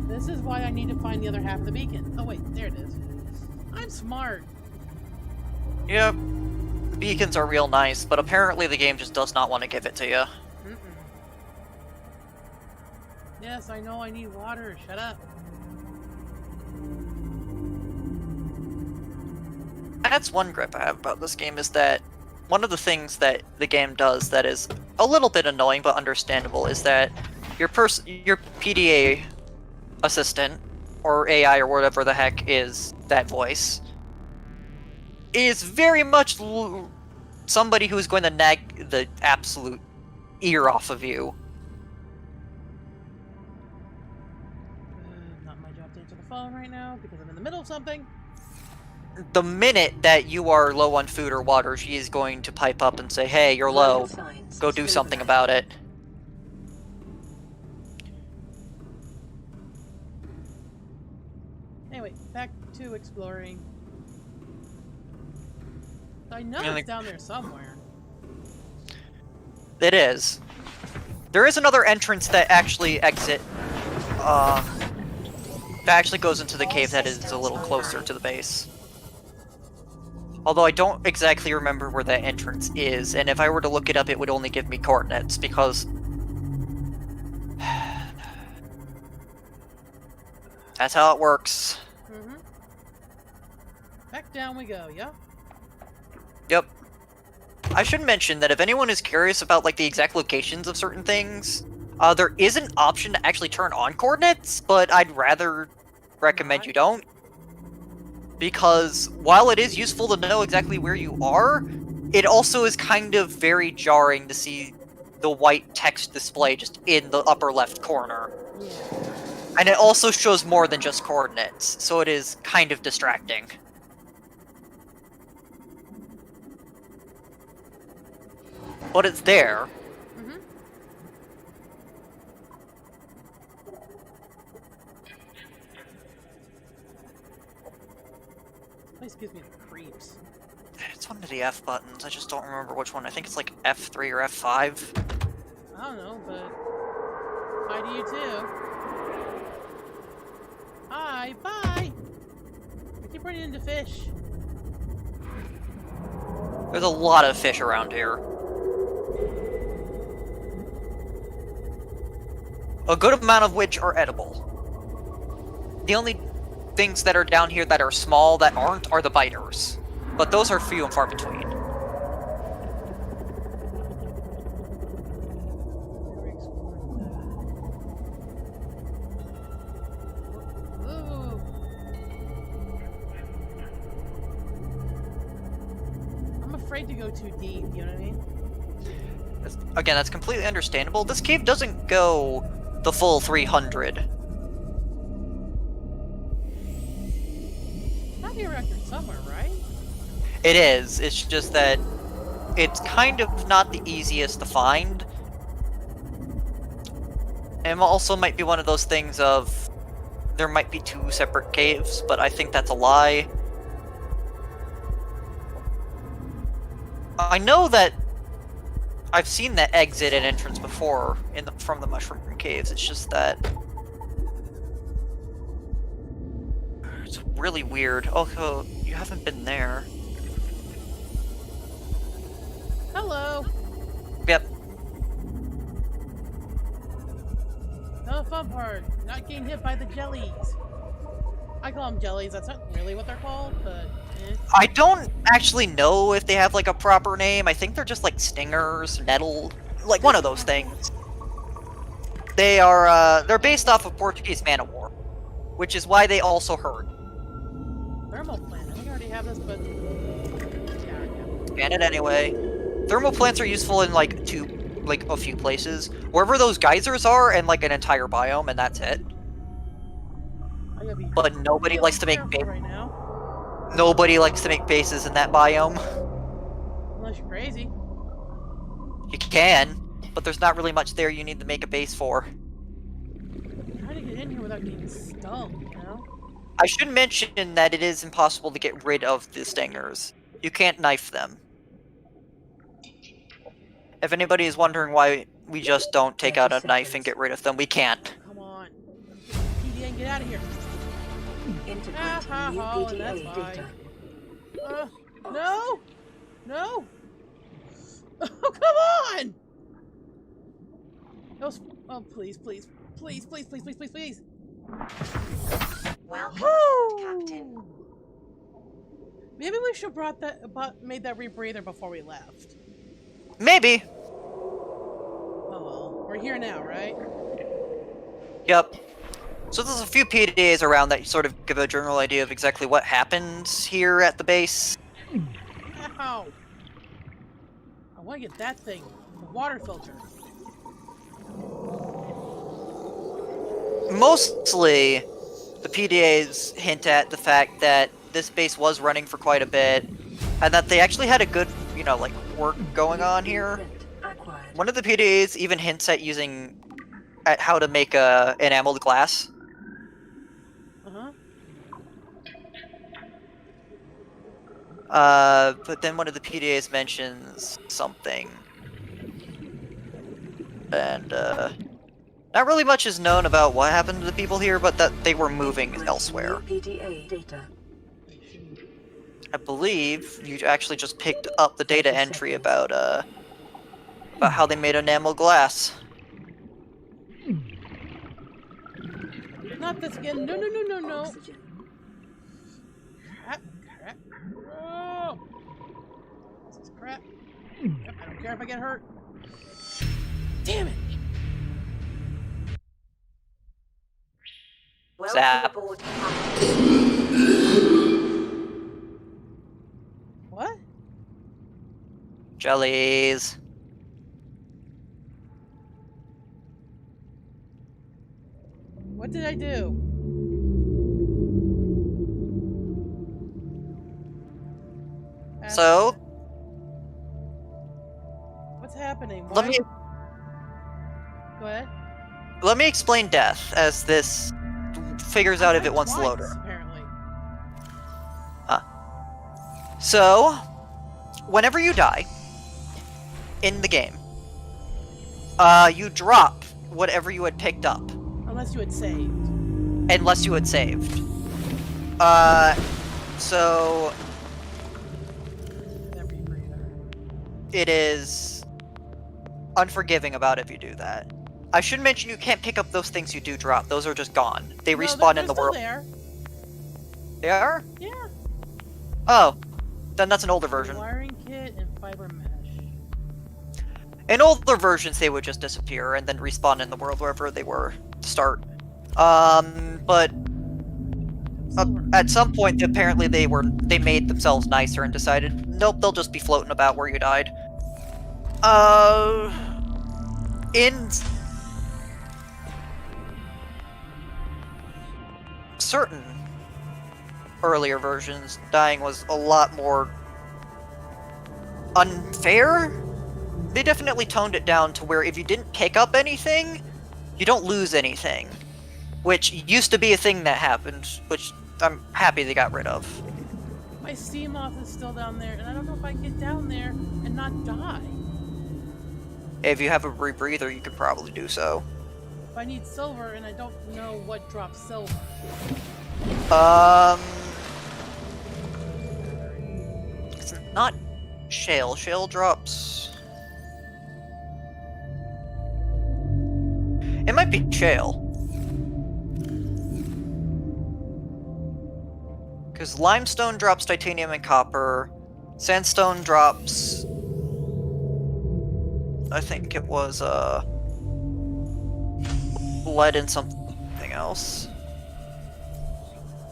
This is why I need to find the other half of the beacon. Oh wait, there it is. I'm smart. Yep. Beacons are real nice, but apparently the game just does not want to give it to you. Mm-mm. Yes, I know I need water. Shut up. That's one gripe I have about this game, is that one of the things that the game does that is a little bit annoying but understandable is that your PDA assistant, or AI, or whatever the heck is that voice, is very much somebody who's going to nag the absolute ear off of you. Not my job to answer the phone right now because I'm in the middle of something. The minute that you are low on food or water, she is going to pipe up and say, hey, you're low, go do something about it. Anyway, back to exploring. I know Yeah, it's down there somewhere. It is. There is another entrance that actually that actually goes into the cave that is a little closer to the base. Although I don't exactly remember where that entrance is, and if I were to look it up, it would only give me coordinates, because that's how it works. Mm-hmm. Back down we go, yeah? Yep. I should mention that if anyone is curious about like the exact locations of certain things, there is an option to actually turn on coordinates, but I'd rather recommend you don't. Because while it is useful to know exactly where you are, it also is kind of very jarring to see the white text display just in the upper left corner. Yeah. And it also shows more than just coordinates, so it is kind of distracting. But it's there. Mm-hmm. This place gives me the creeps. It's one of the F buttons, I just don't remember which one. I think it's like F3 or F5. I don't know, but hi to you too. Hi, bye! I keep running into fish. There's a lot of fish around here. A good amount of which are edible. The only things that are down here that are small that aren't are the biters. But those are few and far between. Ooh. I'm afraid to go too deep, you know what I mean? Again, that's completely understandable. This cave doesn't go the full 300. Gotta be a record somewhere, right? It is. It's just that it's kind of not the easiest to find. And also might be one of those things of there might be two separate caves, but I think that's a lie. I know that I've seen that exit and entrance before from the mushroom caves. It's just that it's really weird. Oh, you haven't been there. Hello! Yep. No, the fun part, not getting hit by the jellies. I call them jellies, that's not really what they're called, but eh. I don't actually know if they have like a proper name. I think they're just like stingers, nettle, like one of those things. They're based off of Portuguese man of war, which is why they also hurt. Thermal plant. I think I already have this, but Scan it anyway. Thermal plants are useful in like a few places. Wherever those geysers are, and like an entire biome, and that's it. I gotta be But nobody likes to make careful right now. nobody likes to make bases in that biome. Unless you're crazy. You can, but there's not really much there you need to make a base for. I'm trying to get in here without getting stung, you know? I should mention that it is impossible to get rid of the stingers. You can't knife them. If anybody is wondering why we just don't take out a knife and get rid of them, we can't. Come on. PDA and get out of here. Integrating new PDA data. No! No! Oh, come on! Oh, please, please. Please, please, please, please, please, please. Welcome, Captain. Maybe we should made that rebreather before we left. Maybe. Oh well. We're here now, right? Yep. So there's a few PDAs around that sort of give a general idea of exactly what happens here at the base. Ow! I want to get that thing. The water filter. Mostly, the PDAs hint at the fact that this base was running for quite a bit, and that they actually had a good, like, work going on here. One of the PDAs even hints at how to make enameled glass. But then one of the PDAs mentions something. And, not really much is known about what happened to the people here, but that they were moving elsewhere. PDA data. I believe you actually just picked up the data entry about how they made enamel glass. Not this again. No, no, no, no, no. Crap, crap. Oh. This is crap. Yep, I don't care if I get hurt. Damn it. Zap. What? Jellies. What did I do? So, what's happening? Let me Go ahead. let me explain death as this figures out if it wants to load her. Apparently. So, whenever you die in the game, you drop whatever you had picked up. Unless you had saved. Unless you had saved. So it is unforgiving about if you do that. I should mention you can't pick up those things you do drop. Those are just gone. They respawn in the world. There. They are? Yeah. Oh, then that's an older version. Wiring kit and fiber mesh. In older versions, they would just disappear and then respawn in the world wherever they were to start. But at some point, apparently they made themselves nicer and decided, nope, they'll just be floating about where you died. In certain earlier versions, dying was a lot more unfair. They definitely toned it down to where if you didn't pick up anything, you don't lose anything. Which used to be a thing that happened, which I'm happy they got rid of. My steam moth is still down there, and I don't know if I can get down there and not die. If you have a rebreather, you could probably do so. If I need silver, and I don't know what drops silver. It's not shale. Shale drops... It might be shale. Because limestone drops titanium and copper. Sandstone drops... I think it was, lead and something else.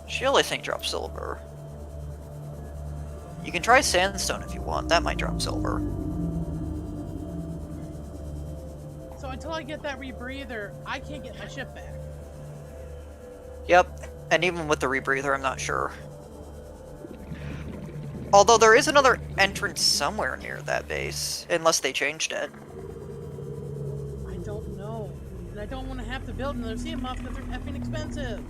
Shield, I think, drops silver. You can try sandstone if you want. That might drop silver. So until I get that rebreather, I can't get my ship back. Yep, and even with the rebreather, I'm not sure. Although there is another entrance somewhere near that base, unless they changed it. I don't know. And I don't want to have to build another sea moth because they're effing expensive.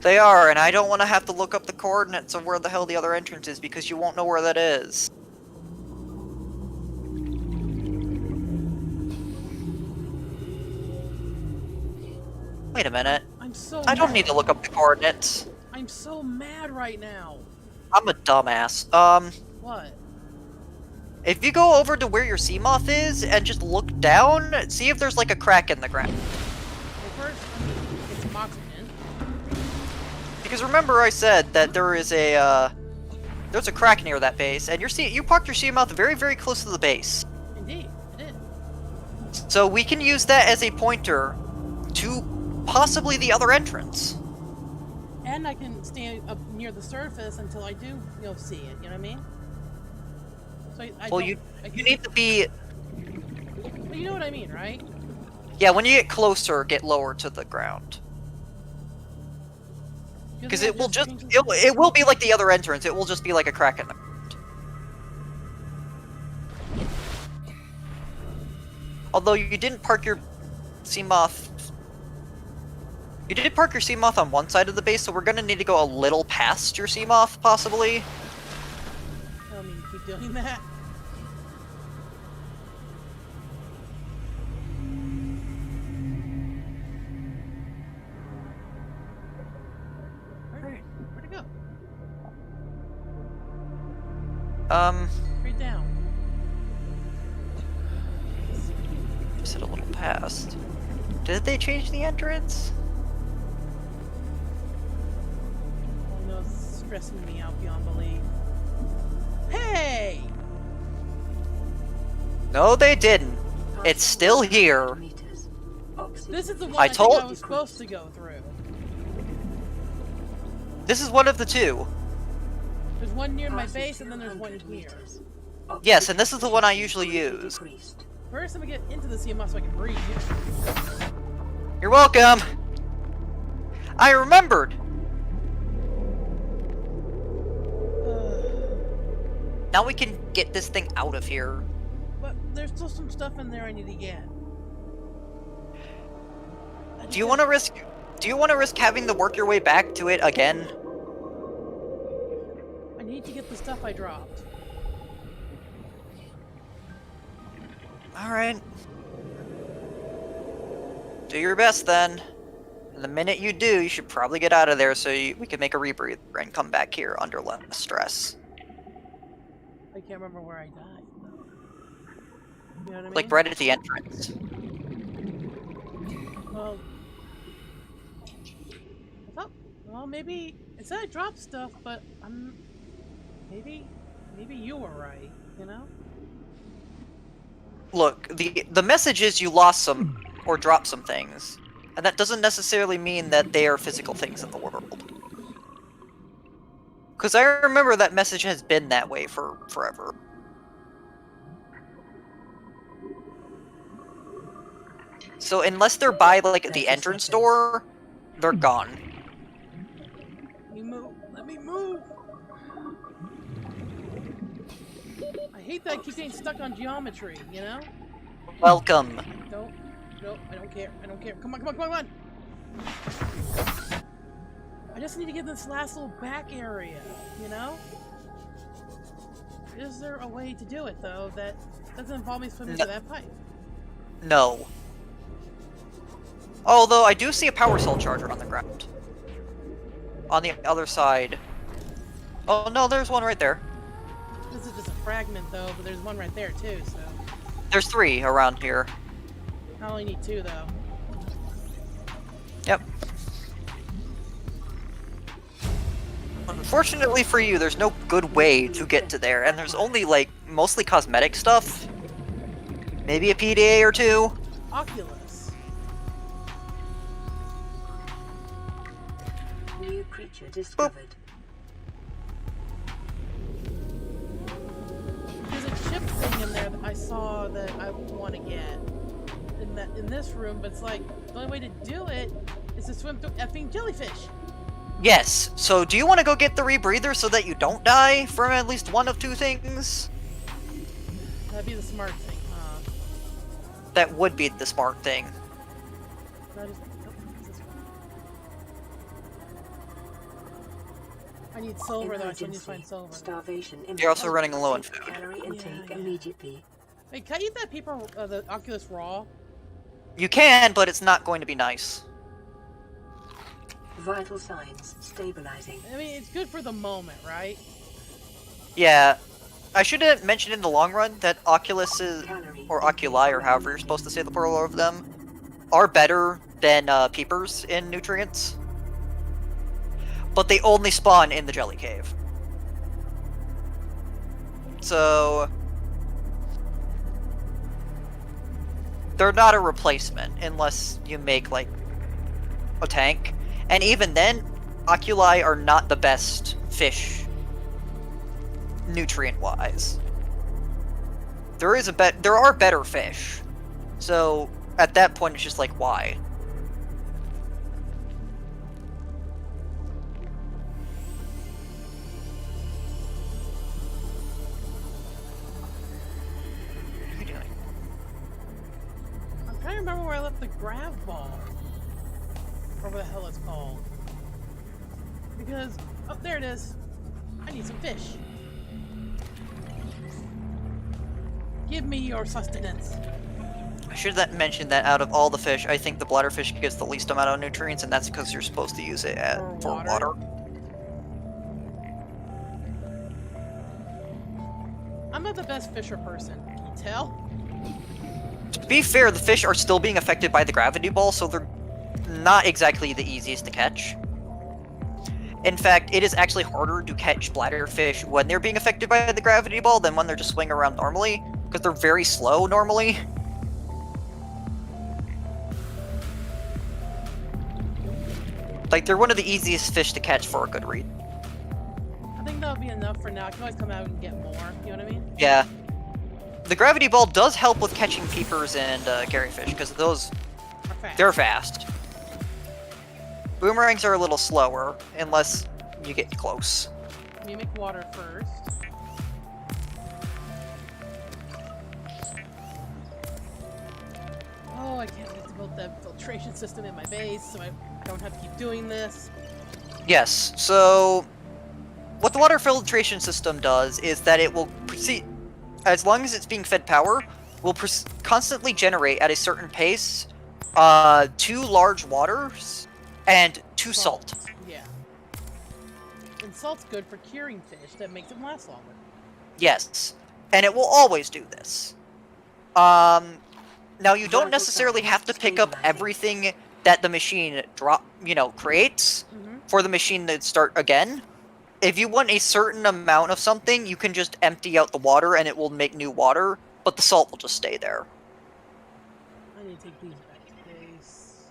They are, and I don't want to have to look up the coordinates of where the hell the other entrance is, because you won't know where that is. Wait a minute. I'm so I don't mad. need to look up the coordinates. I'm so mad right now. I'm a dumbass. What? If you go over to where your sea moth is and just look down, see if there's like a crack in the ground. Well, first, I need to get some oxygen. Because remember I said that there is a, there's a crack near that base, and you parked your sea moth very, very close to the base. Indeed, I did. So we can use that as a pointer to possibly the other entrance. And I can stand up near the surface until I do, see it. You know what I mean? So Well, you need to be... Well, you know what I mean, right? Yeah, when you get closer, get lower to the ground. Because it will it will be like the other entrance. It will just be like a crack in the ground. Although you didn't park your sea moth. You did park your sea moth on one side of the base, so we're gonna need to go a little past your sea moth, possibly. I mean, keep doing that. Where'd it go? Straight down. Just hit a little past. Did they change the entrance? Oh no, it's stressing me out beyond belief. Hey! No, they didn't. It's still here. This is the one I think told- I was supposed to go through. This is one of the two. There's one near my base, and then there's one here. Yes, and this is the one I usually use. First, I'm gonna get into the CMS so I can breathe. You're welcome! I remembered! Now we can get this thing out of here. But there's still some stuff in there I need to get. Do you want to risk having to work your way back to it again? I need to get the stuff I dropped. Alright. Do your best then. And the minute you do, you should probably get out of there so we can make a rebreather and come back here under less stress. I can't remember where I died. You know what I mean? Like right at the entrance. Well, I thought, well, maybe it said I dropped stuff, but maybe you were right. You know? Look, the message is you lost some or dropped some things, and that doesn't necessarily mean that they are physical things in the world. Because I remember that message has been that way for forever. So unless they're by like the entrance door, they're gone. Let me move. Let me move. I hate that I keep getting stuck on geometry. You know? Welcome. Nope, I don't care. I don't care. Come on, come on, come on, come on! I just need to get this last little back area, you know? Is there a way to do it, though, that doesn't involve me swimming through that pipe? No. Although I do see a power cell charger on the ground. On the other side. Oh no, there's one right there. This is just a fragment, though, but there's one right there, too, so... There's 3 around here. I only need 2, though. Yep. Unfortunately for you, there's no good way to get to there, and there's only, like, mostly cosmetic stuff. Maybe a PDA or 2. Oculus. discovered. There's a chip thing in there that I saw that I want to get in this room, but it's like the only way to do it is to swim through effing jellyfish. Yes, so do you want to go get the rebreather so that you don't die from at least one of two things? That'd be the smart thing, huh? That would be the smart thing. That is, what's this one? I need silver though, so I need to find silver. Starvation. You're also running low on food. Calorie intake Yeah. immediately. Wait, can I eat that paper, the Oculus raw? You can, but it's not going to be nice. Vital signs stabilizing. I mean, it's good for the moment, right? Yeah. I should have mentioned in the long run that Oculuses, or Oculi, or however you're supposed to say the plural of them, are better than peepers in nutrients. But they only spawn in the jelly cave. So they're not a replacement unless you make, like, a tank. And even then, Oculi are not the best fish nutrient-wise. There are better fish. So at that point it's just like, why? What are you doing? I'm trying to remember where I left the grav ball. Whatever the hell it's called. Because, oh, there it is. I need some fish. Give me your sustenance. I should have mentioned that out of all the fish, I think the bladderfish gets the least amount of nutrients, and that's because you're supposed to use it for water. I'm not the best fisher person. Can you tell? To be fair, the fish are still being affected by the gravity ball, so they're not exactly the easiest to catch. In fact, it is actually harder to catch bladderfish when they're being affected by the gravity ball than when they're just swinging around normally, because they're very slow normally. Like, they're one of the easiest fish to catch for a good read. I think that'll be enough for now. I can always come out and get more. You know what I mean? Yeah. The gravity ball does help with catching peepers and garryfish, because those, Or fast. they're fast. Boomerangs are a little slower, unless you get close. Let me make water first. Oh, I can't wait to build that filtration system in my base, so I don't have to keep doing this. Yes, so what the water filtration system does is that it will proceed, as long as it's being fed power, will constantly generate at a certain pace 2 large waters and 2 salt. Yeah. And salt's good for curing fish. That makes them last longer. Yes, and it will always do this. Now you don't necessarily have to pick up everything that the machine creates for the machine to start again. If you want a certain amount of something, you can just empty out the water and it will make new water, but the salt will just stay there. I need to take these back to base.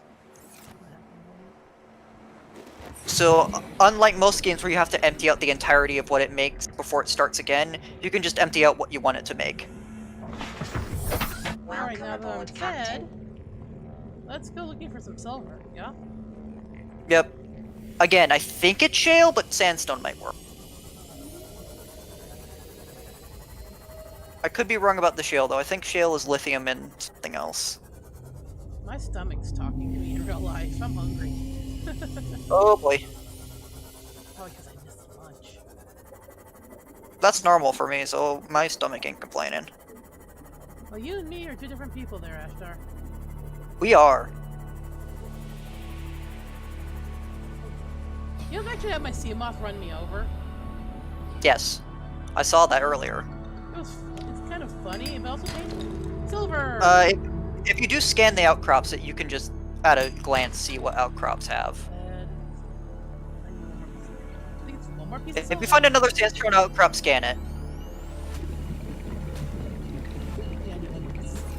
So, unlike most games where you have to empty out the entirety of what it makes before it starts again, you can just empty out what you want it to make. Alright, now that I'm fed, let's go looking for some silver, yeah? Yep. Again, I think it's shale, but sandstone might work. I could be wrong about the shale, though. I think shale is lithium and something else. My stomach's talking to me in real life. I'm hungry. Oh boy. Probably because I missed lunch. That's normal for me, so my stomach ain't complaining. Well, you and me are 2 different people there, Ashtar. We are. You know, I've actually had my sea moth run me over. Yes. I saw that earlier. It's kind of funny, but also painful. Silver! If you do scan the outcrops, you can just, at a glance, see what outcrops have. I think it's one more piece of If silver. you find another sandstone outcrop, scan it. Yeah, I need one more piece of silver.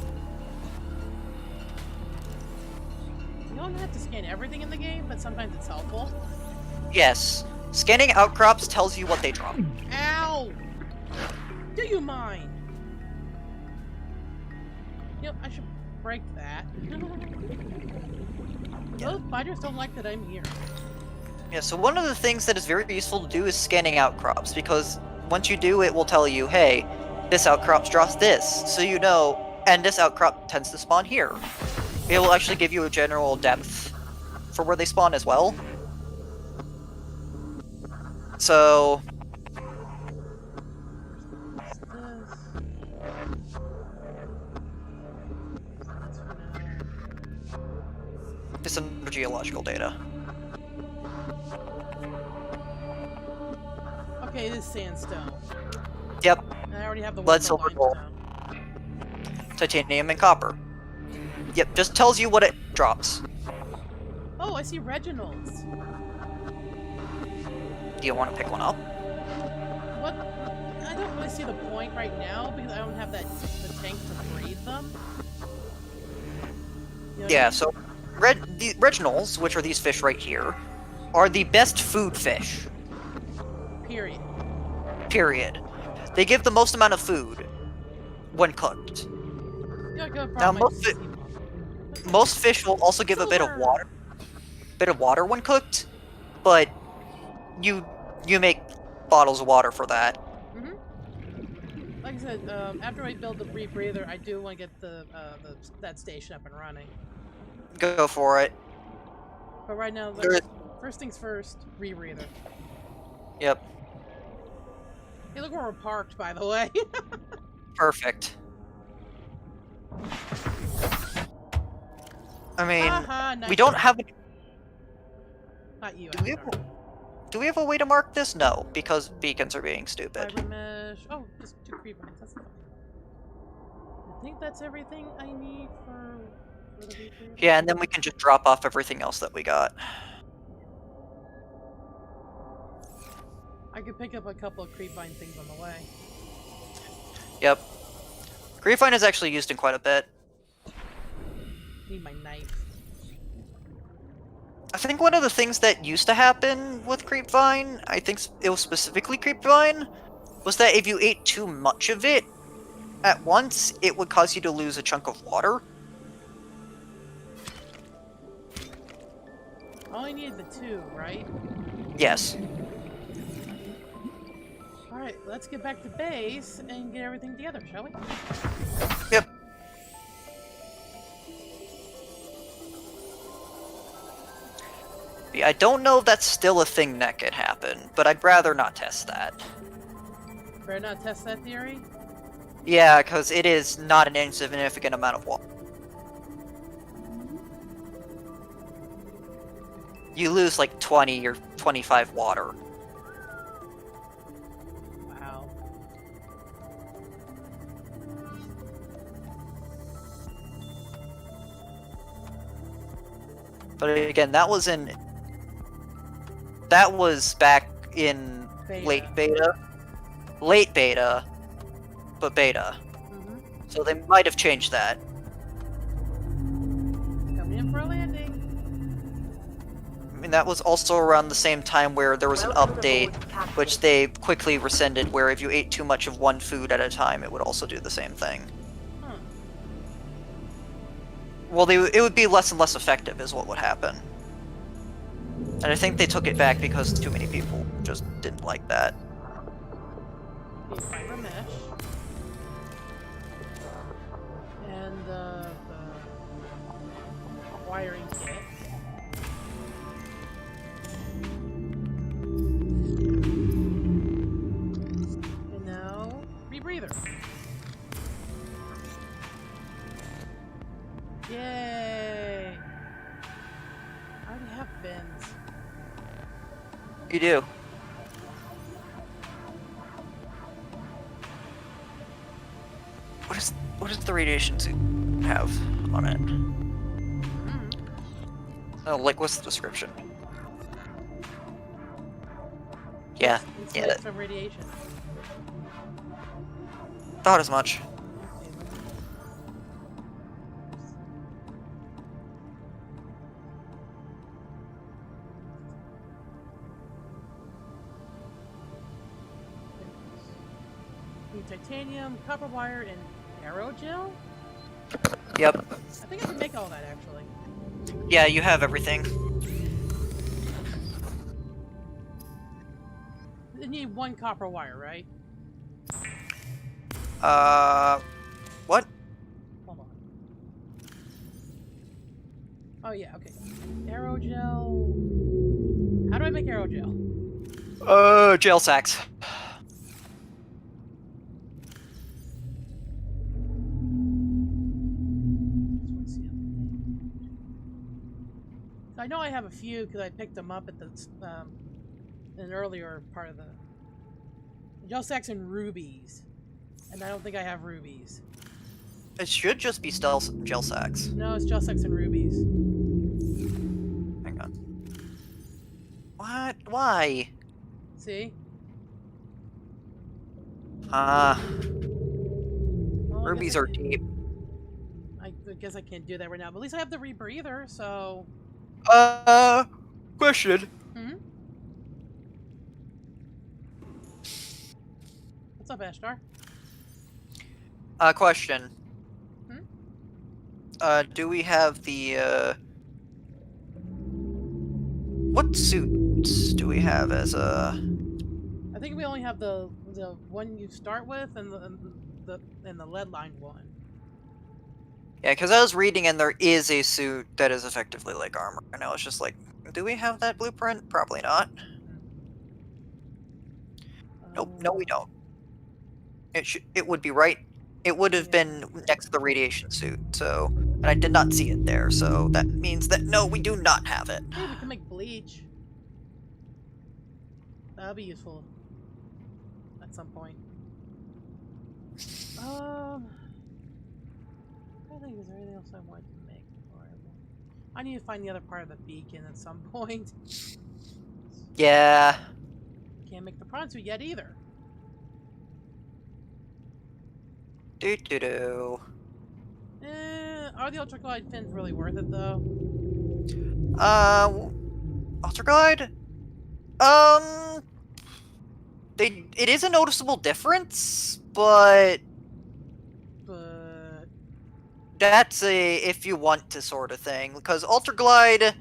You don't have to scan everything in the game, but sometimes it's helpful. Yes. Scanning outcrops tells you what they drop. Ow! Do you mind? Yep, I should break that. Those spiders don't like that I'm here. Yeah, so one of the things that is very useful to do is scanning outcrops, because once you do, it will tell you, hey, this outcrop drops this, so you know, and this outcrop tends to spawn here. It will actually give you a general depth for where they spawn as well. So, What's this? That's for now. just some geological data. Okay, it is sandstone. Yep, And I already have the one lead, for silver, gold, limestone. titanium, and copper. Yep, just tells you what it drops. Oh, I see Reginald's. Do you want to pick one up? What? I don't really see the point right now because I don't have the tank to breed them. You know Yeah, what so the Reginals, which are these fish right here, are the best food fish. I mean? Period. Period. They give the most amount of food when cooked. You know, good Now, problem, most fish will also give a bit of water when cooked, but you make bottles of water for that. Like I said, after I build the rebreather, I do want to get that station up and running. Go for it. But right now, first things first, rebreather. Yep. Hey, look where we're parked, by the way. Perfect. I mean, nice we don't try. have. Not you. Do we have a way to mark this? No, because beacons are being stupid. Fiber mesh. Oh, just 2 creep lines. That's fine. I think that's everything I need for the rebreather. Yeah, and then we can just drop off everything else that we got. I could pick up a couple of creep vine things on the way. Yep. Creepvine is actually used in quite a bit. Need my knife. I think one of the things that used to happen with Creepvine, I think it was specifically Creepvine, was that if you ate too much of it at once, it would cause you to lose a chunk of water. I only need the 2, right? Yes. Alright, let's get back to base and get everything together, shall we? Yep. Yeah, I don't know if that's still a thing that could happen, but I'd rather not test that. Better not test that theory? Yeah, because it is not an insignificant amount of water. You lose like 20 or 25 water. Wow. But again, that was back in Beta. late beta, but beta. So they might have changed that. Coming in for a landing. I mean, that was also around the same time where there was an update, which they quickly rescinded, where if you ate too much of one food at a time, it would also do the same thing. Huh. Well, it would be less and less effective, is what would happen. And I think they took it back because too many people just didn't like that. Okay, fiber mesh. And the wiring kit. And now, rebreather. Yay! I already have bins. You do. What does the radiation suit have on it? Oh, like, what's the description? Yeah, yeah. From radiation. Thought as much. Need titanium, copper wire, and aerogel? Yep. I think I can make all that, actually. Yeah, you have everything. You need 1 copper wire, right? What? Hold on. Oh, yeah, okay. Aerogel... How do I make aerogel? Gel sacks. Let's see. I know I have a few because I picked them up at the in an earlier part of the gel sacks and rubies, and I don't think I have rubies. It should just be stealth gel sacks. No, it's gel sacks and rubies. Hang on. What? Why? See? Ah, Well, rubies are deep. I guess I can't do that right now, but at least I have the rebreather, so. Question. Hmm. What's up, Ashtar? Question. Hmm? Do we have the, what suits do we have as a... I think we only have the one you start with and the lead line one. Yeah, because I was reading and there is a suit that is effectively like armor, and I was just like, do we have that blueprint? Probably not. Nope, no we don't. It would be right. It would have been next to the radiation suit, so... And I did not see it there, so that means that no, we do not have it. Hey, we can make bleach. That'll be useful at some point. I think is there anything else I wanted to make before I need to find the other part of the beacon at some point. Yeah. Can't make the prawn suit yet either. Do. Are the ultraglide fins really worth it though? Ultraglide? It is a noticeable difference, but that's a if you want to sort of thing, because Ultraglide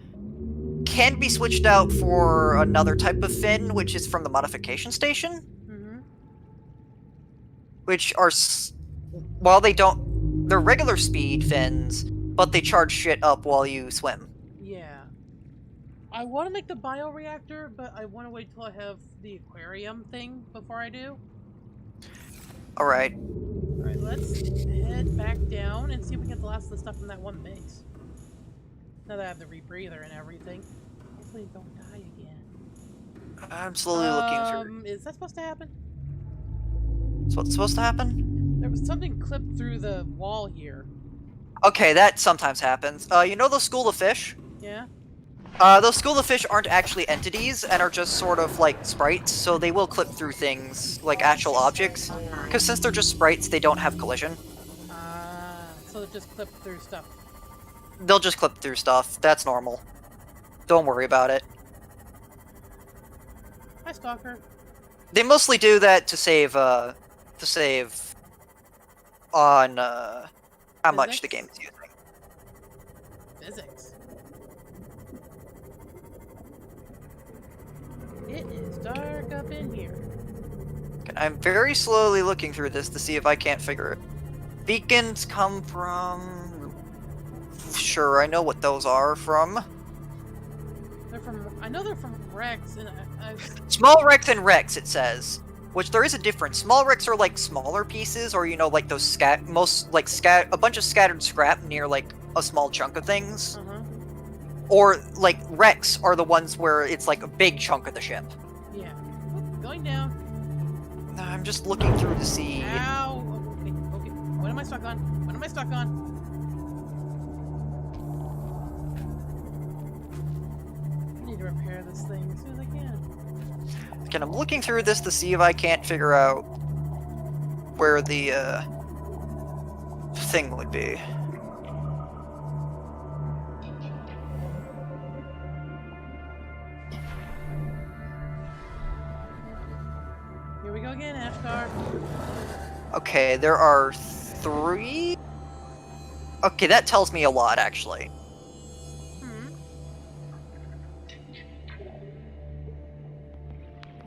can be switched out for another type of fin, which is from the modification station. Mm-hmm. Which are, while they don't, they're regular speed fins, but they charge shit up while you swim. Yeah. I want to make the bioreactor, but I want to wait till I have the aquarium thing before I do. Alright. Alright, let's head back down and see if we can get the last of the stuff from that one base. Now that I have the rebreather and everything. Hopefully don't die again. I'm slowly looking through. Is that supposed to happen? So what's supposed to happen? There was something clipped through the wall here. Okay, that sometimes happens. You know those school of fish? Yeah? Those school of fish aren't actually entities and are just sort of like sprites, so they will clip through things like actual objects. Because since they're just sprites, they don't have collision. So it just clipped through stuff. They'll just clip through stuff. That's normal. Don't worry about it. Hi, Stalker. They mostly do that to save on, how much the game is using. Physics. It is dark up in here. I'm very slowly looking through this to see if I can't figure it. Beacons come from... Sure, I know what those are from. They're from... I know they're from Rex, and Small Rex and Rex, it says. Which there is a difference. Small Rex are like smaller pieces, or you know, like those a bunch of scattered scrap near like a small chunk of things. Or like Rex are the ones where it's like a big chunk of the ship. Yeah. Going down. I'm just looking through to see. Ow! Okay. What am I stuck on? What am I stuck on? I need to repair this thing as soon as I can. Again, I'm looking through this to see if I can't figure out where the thing would be. Here we go again, Ashtar. Ashtar? Okay, there are 3? Okay, that tells me a lot, actually. Hmm.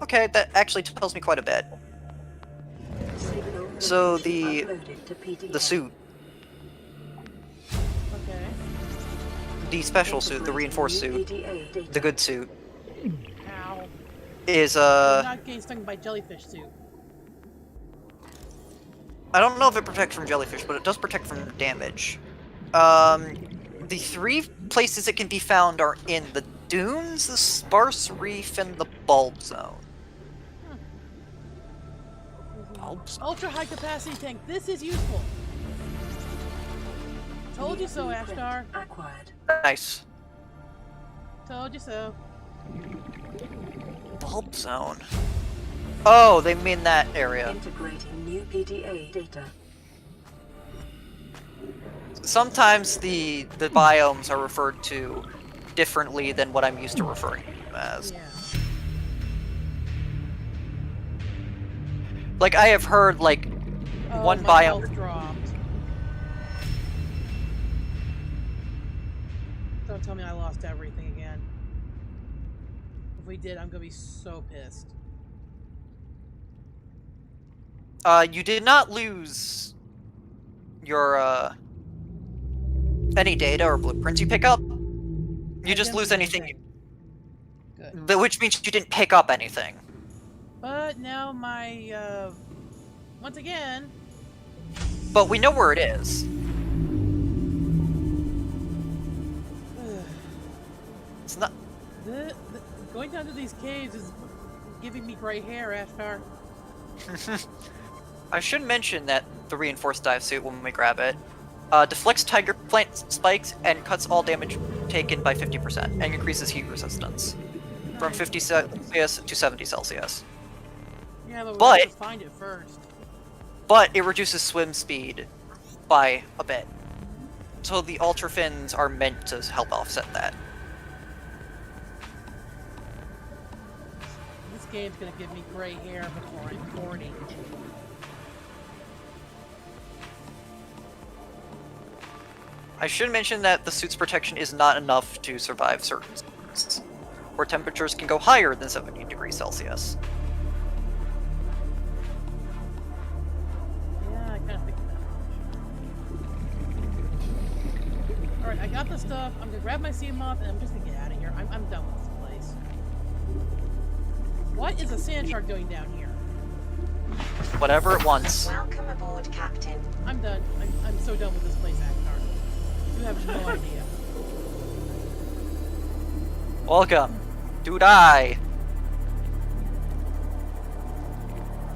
Okay, that actually tells me quite a bit. Signal So location uploaded to PDA. the suit, Okay. the special suit, the Integrating reinforced new suit, PDA data. the good suit, Ow. is Not getting stung by jellyfish suit. I don't know if it protects from jellyfish, but it does protect from damage. The 3 places it can be found are in the dunes, the sparse reef, and the bulb zone. Bulb zone? Ultra high capacity tank. This is useful. Told you so, Ashtar. Acquired. Nice. Told you so. Bulb zone. Oh, they mean that area. Integrating new PDA data. Sometimes the biomes are referred to differently than what I'm used to referring to them as. Yeah. Like, I have heard, like, Oh, one my biome... health dropped. Don't tell me I lost everything again. If we did, I'm gonna be so pissed. You did not lose your, any data or blueprints you pick up. You I just didn't lose lose anything, Good. which means you didn't pick up anything. But now my, once again... But we know where it is. It's not... Going down to these caves is giving me gray hair, Ashtar. I should mention that the reinforced dive suit, when we grab it, deflects tiger plant spikes and cuts all damage taken by 50%, and increases heat resistance from 50 Celsius to 70 Celsius. Yeah, but we But- have to find it first. But it reduces swim speed by a bit. So the ultra fins are meant to help offset that. This game's gonna give me gray hair before I'm 40. I should mention that the suit's protection is not enough to survive certain zones, where temperatures can go higher than 70 degrees Celsius. Yeah, I kinda figured that. Alright, I got the stuff. I'm gonna grab my sea moth and I'm just gonna get out of here. I'm done with this place. What is a sand shark doing down here? Whatever it wants. Welcome aboard, Captain. I'm done. I'm so done with this place, Aktar. You have no idea. Welcome to die.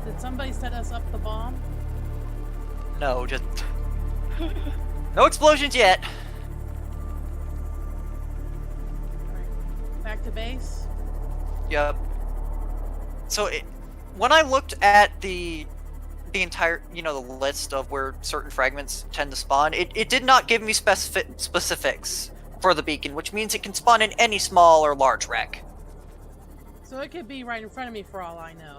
Did somebody set us up the bomb? No, just... no explosions yet. Alright. Back to base? Yep. So when I looked at the entire, the list of where certain fragments tend to spawn, it did not give me specifics for the beacon, which means it can spawn in any small or large wreck. So it could be right in front of me for all I know.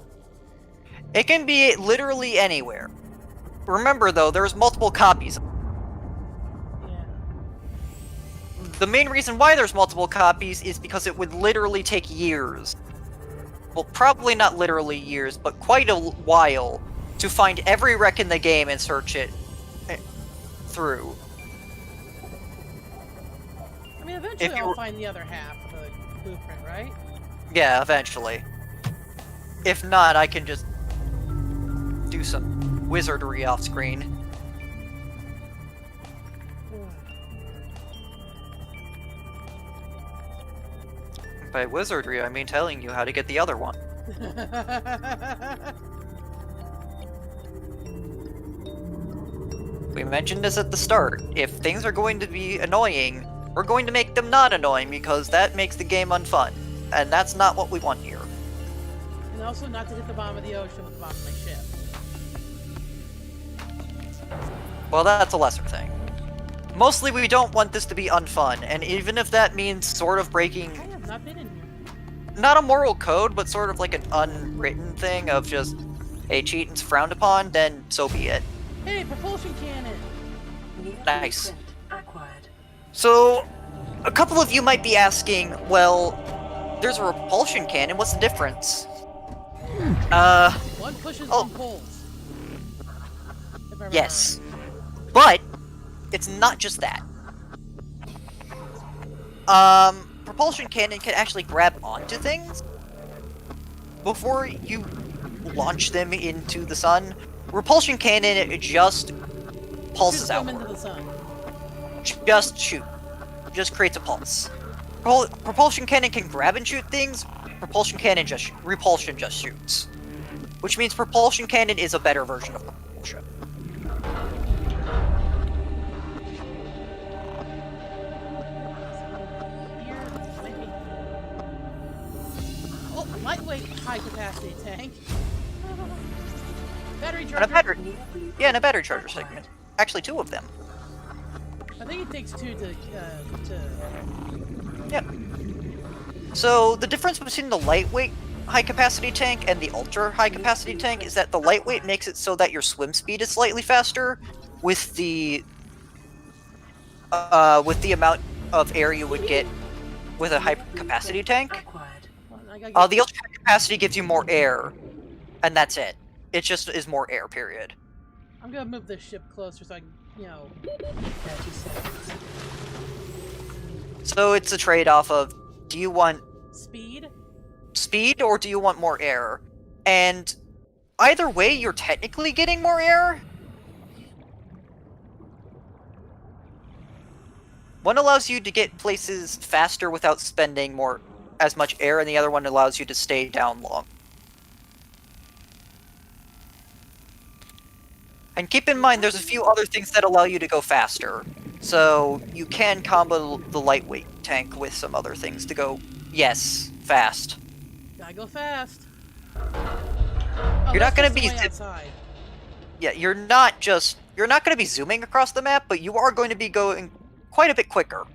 It can be literally anywhere. Remember though, there's multiple copies. Yeah. The main reason why there's multiple copies is because it would literally take years. Well, probably not literally years, but quite a while to find every wreck in the game and search it through. I mean, eventually If you I'll were- find the other half of the blueprint, right? Yeah, eventually. If not, I can just do some wizardry off screen. By wizardry, I mean telling you how to get the other one. We mentioned this at the start. If things are going to be annoying, we're going to make them not annoying because that makes the game unfun. And that's not what we want here. And also not to hit the bottom of the ocean with the bottom of my ship. Well, that's a lesser thing. Mostly we don't want this to be unfun, and even if that means sort of breaking, I have not been in here. not a moral code, but sort of like an unwritten thing of just, hey, cheating's frowned upon, then so be it. Hey, propulsion cannon! New Nice. blueprint acquired. So, a couple of you might be asking, well, there's a repulsion cannon, what's the difference? One pushes, Oh. one pulls. If I remember Yes. But, it's not just that. Propulsion cannon can actually grab onto things before you launch them into the sun. Repulsion cannon, it just right. pulses Shoot them out. into the sun. Just shoot. Just creates a pulse. Propulsion cannon can grab and shoot things. Repulsion just shoots. Which means propulsion cannon is a better version of propulsion. Here, maybe. Oh, lightweight, high capacity tank. Battery And a charger. battery, New blueprint yeah, and a battery charger acquired. segment. Actually, 2 of them. I think it takes 2 to. Yep. So the difference between the lightweight high capacity tank and the ultra high capacity tank is that the lightweight makes it so that your swim speed is slightly faster with the amount of air you would get with a high capacity tank. Acquired. Well, I gotta get The ultra high capacity gives you more air, and that's it. It just is more air, period. I'm gonna move this ship closer so I can, 30 seconds. So it's a trade-off of, do you want speed. speed or do you want more air? And either way, you're technically getting more air. One allows you to get places faster without spending as much air, and the other one allows you to stay down long. And keep in mind, there's a few other things that allow you to go faster. So you can combo the lightweight tank with some other things to go, yes, fast. Gotta go fast. You're not gonna the be way outside. Yeah, you're not gonna be zooming across the map, but you are going to be going quite a bit quicker.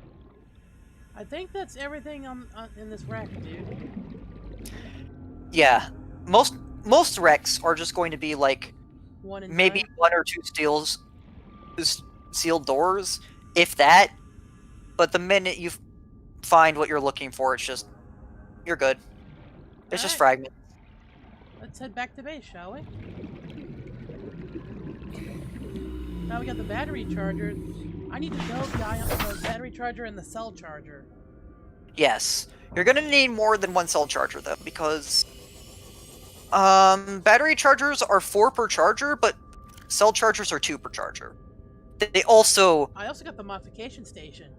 I think that's everything in this rack, dude. Yeah, most wrecks are just going to be like One inside. maybe 1 or 2 sealed doors, if that. But the minute you find what you're looking for, you're good. It's just Alright. fragments. Let's head back to base, shall we? Now we got the battery charger. I need to know the battery charger and the cell charger. Yes, you're gonna need more than 1 cell charger though, because battery chargers are 4 per charger, but cell chargers are 2 per charger. They also I also got the modification station.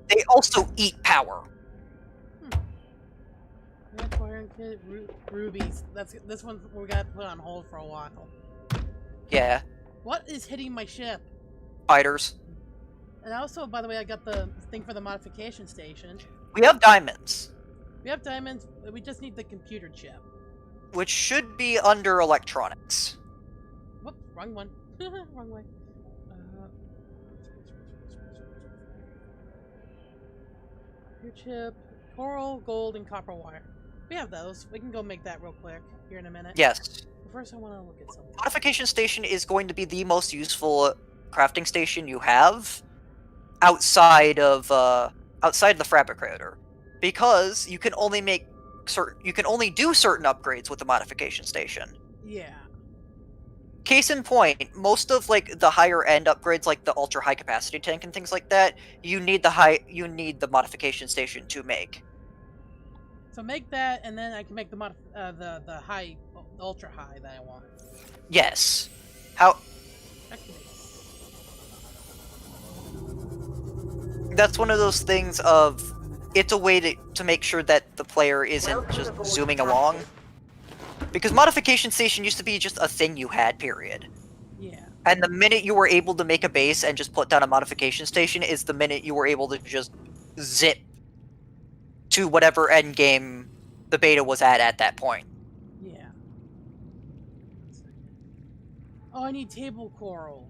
eat power. Red wire kit, rubies. This one we got to put on hold for a while. Yeah, What is hitting my ship? fighters. And also, by the way, I got the thing for the modification station. We have diamonds, We have diamonds. We just need the computer chip. which should be under electronics. Whoop, wrong one. Wrong way. Computer chip, coral, gold, and copper wire. We have those. We can go make that real quick here in a minute. Yes. But first, I want to look at something. Modification station is going to be the most useful crafting station you have outside of the fabricator, because you can only do certain upgrades with the modification station. Yeah. Case in point, most of like the higher end upgrades, like the ultra high capacity tank and things like that, you need the modification station to make. So make that, and then I can make the the high, ultra high that I want. Yes. How? Activate. That's one of those things of, it's a way to make sure that the player isn't just zooming along. Because modification station used to be just a thing you had, period. Yeah. And the minute you were able to make a base and just put down a modification station is the minute you were able to just zip to whatever end game the beta was at that point. Yeah. Oh, I need table coral.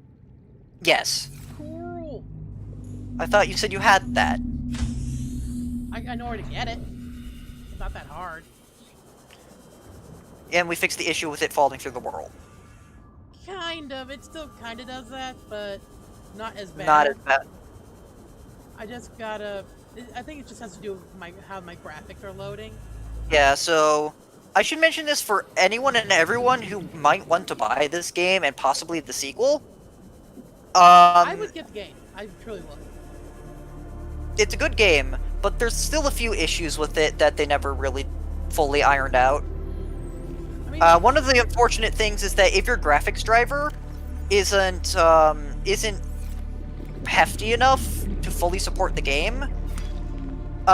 Yes. Coral. I thought you said you had that. I know where to get it. It's not that hard. And we fixed the issue with it falling through the world. kind of. It still kind of does that, but not as bad. Not as bad. I just gotta. I think it just has to do with how my graphics are loading. Yeah, so I should mention this for anyone and everyone who might want to buy this game and possibly the sequel. I would get the game. I truly would. It's a good game, but there's still a few issues with it that they never really fully ironed out. I mean, One of the unfortunate things is that if your graphics driver isn't hefty enough to fully support the game,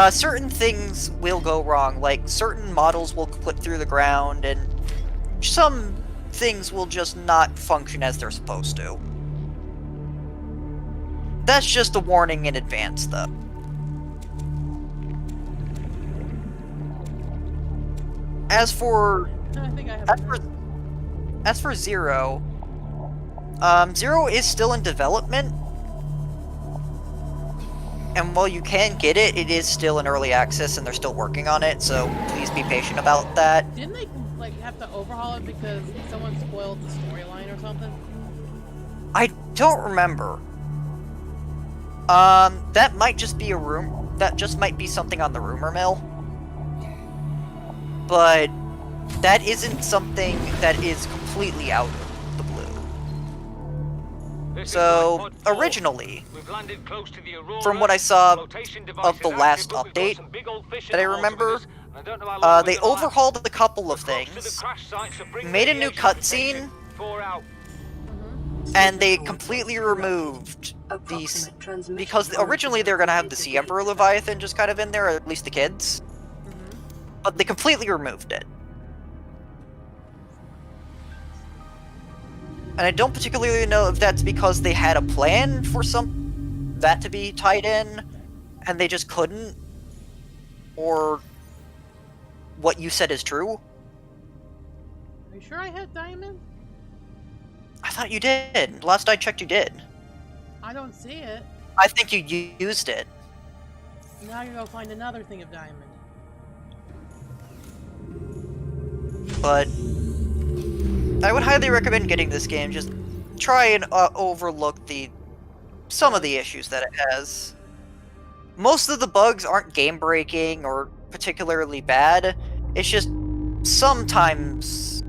certain things will go wrong. Like, certain models will clip through the ground, and some things will just not function as they're supposed to. That's just a warning in advance, though. As for I think I have. as for Zero, Zero is still in development, and while you can get it, it is still in early access, and they're still working on it. So please be patient about that. Didn't they like have to overhaul it because someone spoiled the storyline or something? I don't remember. That might just be a room. That just might be something on the rumor mill. But that isn't something that is completely out of the blue. So, originally, from what I saw of the last update that I remember, they overhauled a couple of things, made a new cutscene, and they completely removed these, because originally they were going to have the Sea Emperor Leviathan just kind of in there, or at least the kids, but they completely removed it. And I don't particularly know if that's because they had a plan for that to be tied in, and they just couldn't, or what you said is true. Are you sure I had diamond? I thought you did. Last I checked, you did. I don't see it. I think you used it. Now I can go find another thing of diamond. But I would highly recommend getting this game. Just try and overlook some of the issues that it has. Most of the bugs aren't game-breaking or particularly bad. It's just sometimes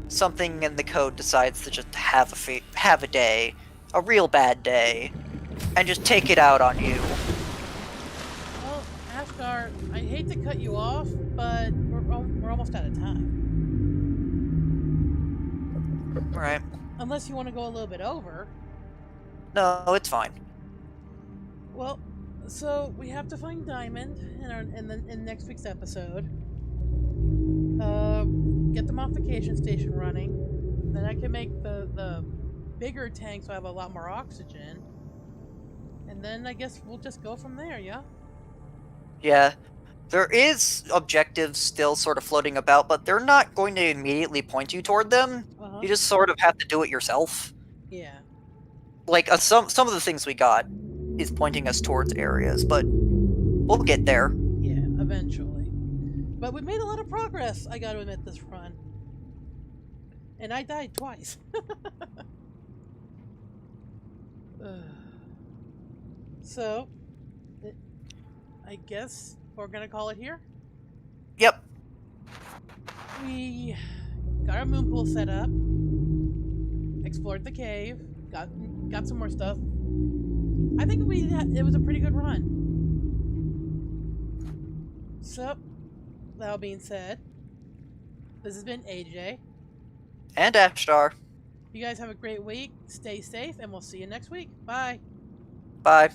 something in the code decides to just have a day, a real bad day, and just take it out on you. Well, Ashgar, I hate to cut you off, but we're almost out of time. Right. Unless you want to go a little bit over. No, it's fine. Well, so we have to find diamond in next week's episode. Get the modification station running. Then I can make the bigger tank so I have a lot more oxygen. And then I guess we'll just go from there, yeah? Yeah. There is objectives still sort of floating about, but they're not going to immediately point you toward them. You just sort of have to do it yourself. Yeah. Like, some of the things we got is pointing us towards areas, but we'll get there. Yeah, eventually. But we made a lot of progress, I gotta admit, this run. And I died twice. So, I guess we're gonna call it here. Yep. We got our moon pool set up, explored the cave, got some more stuff. I think it was a pretty good run. So, that being said, this has been AJ. And Ashtar. You guys have a great week, stay safe, and we'll see you next week. Bye! Bye.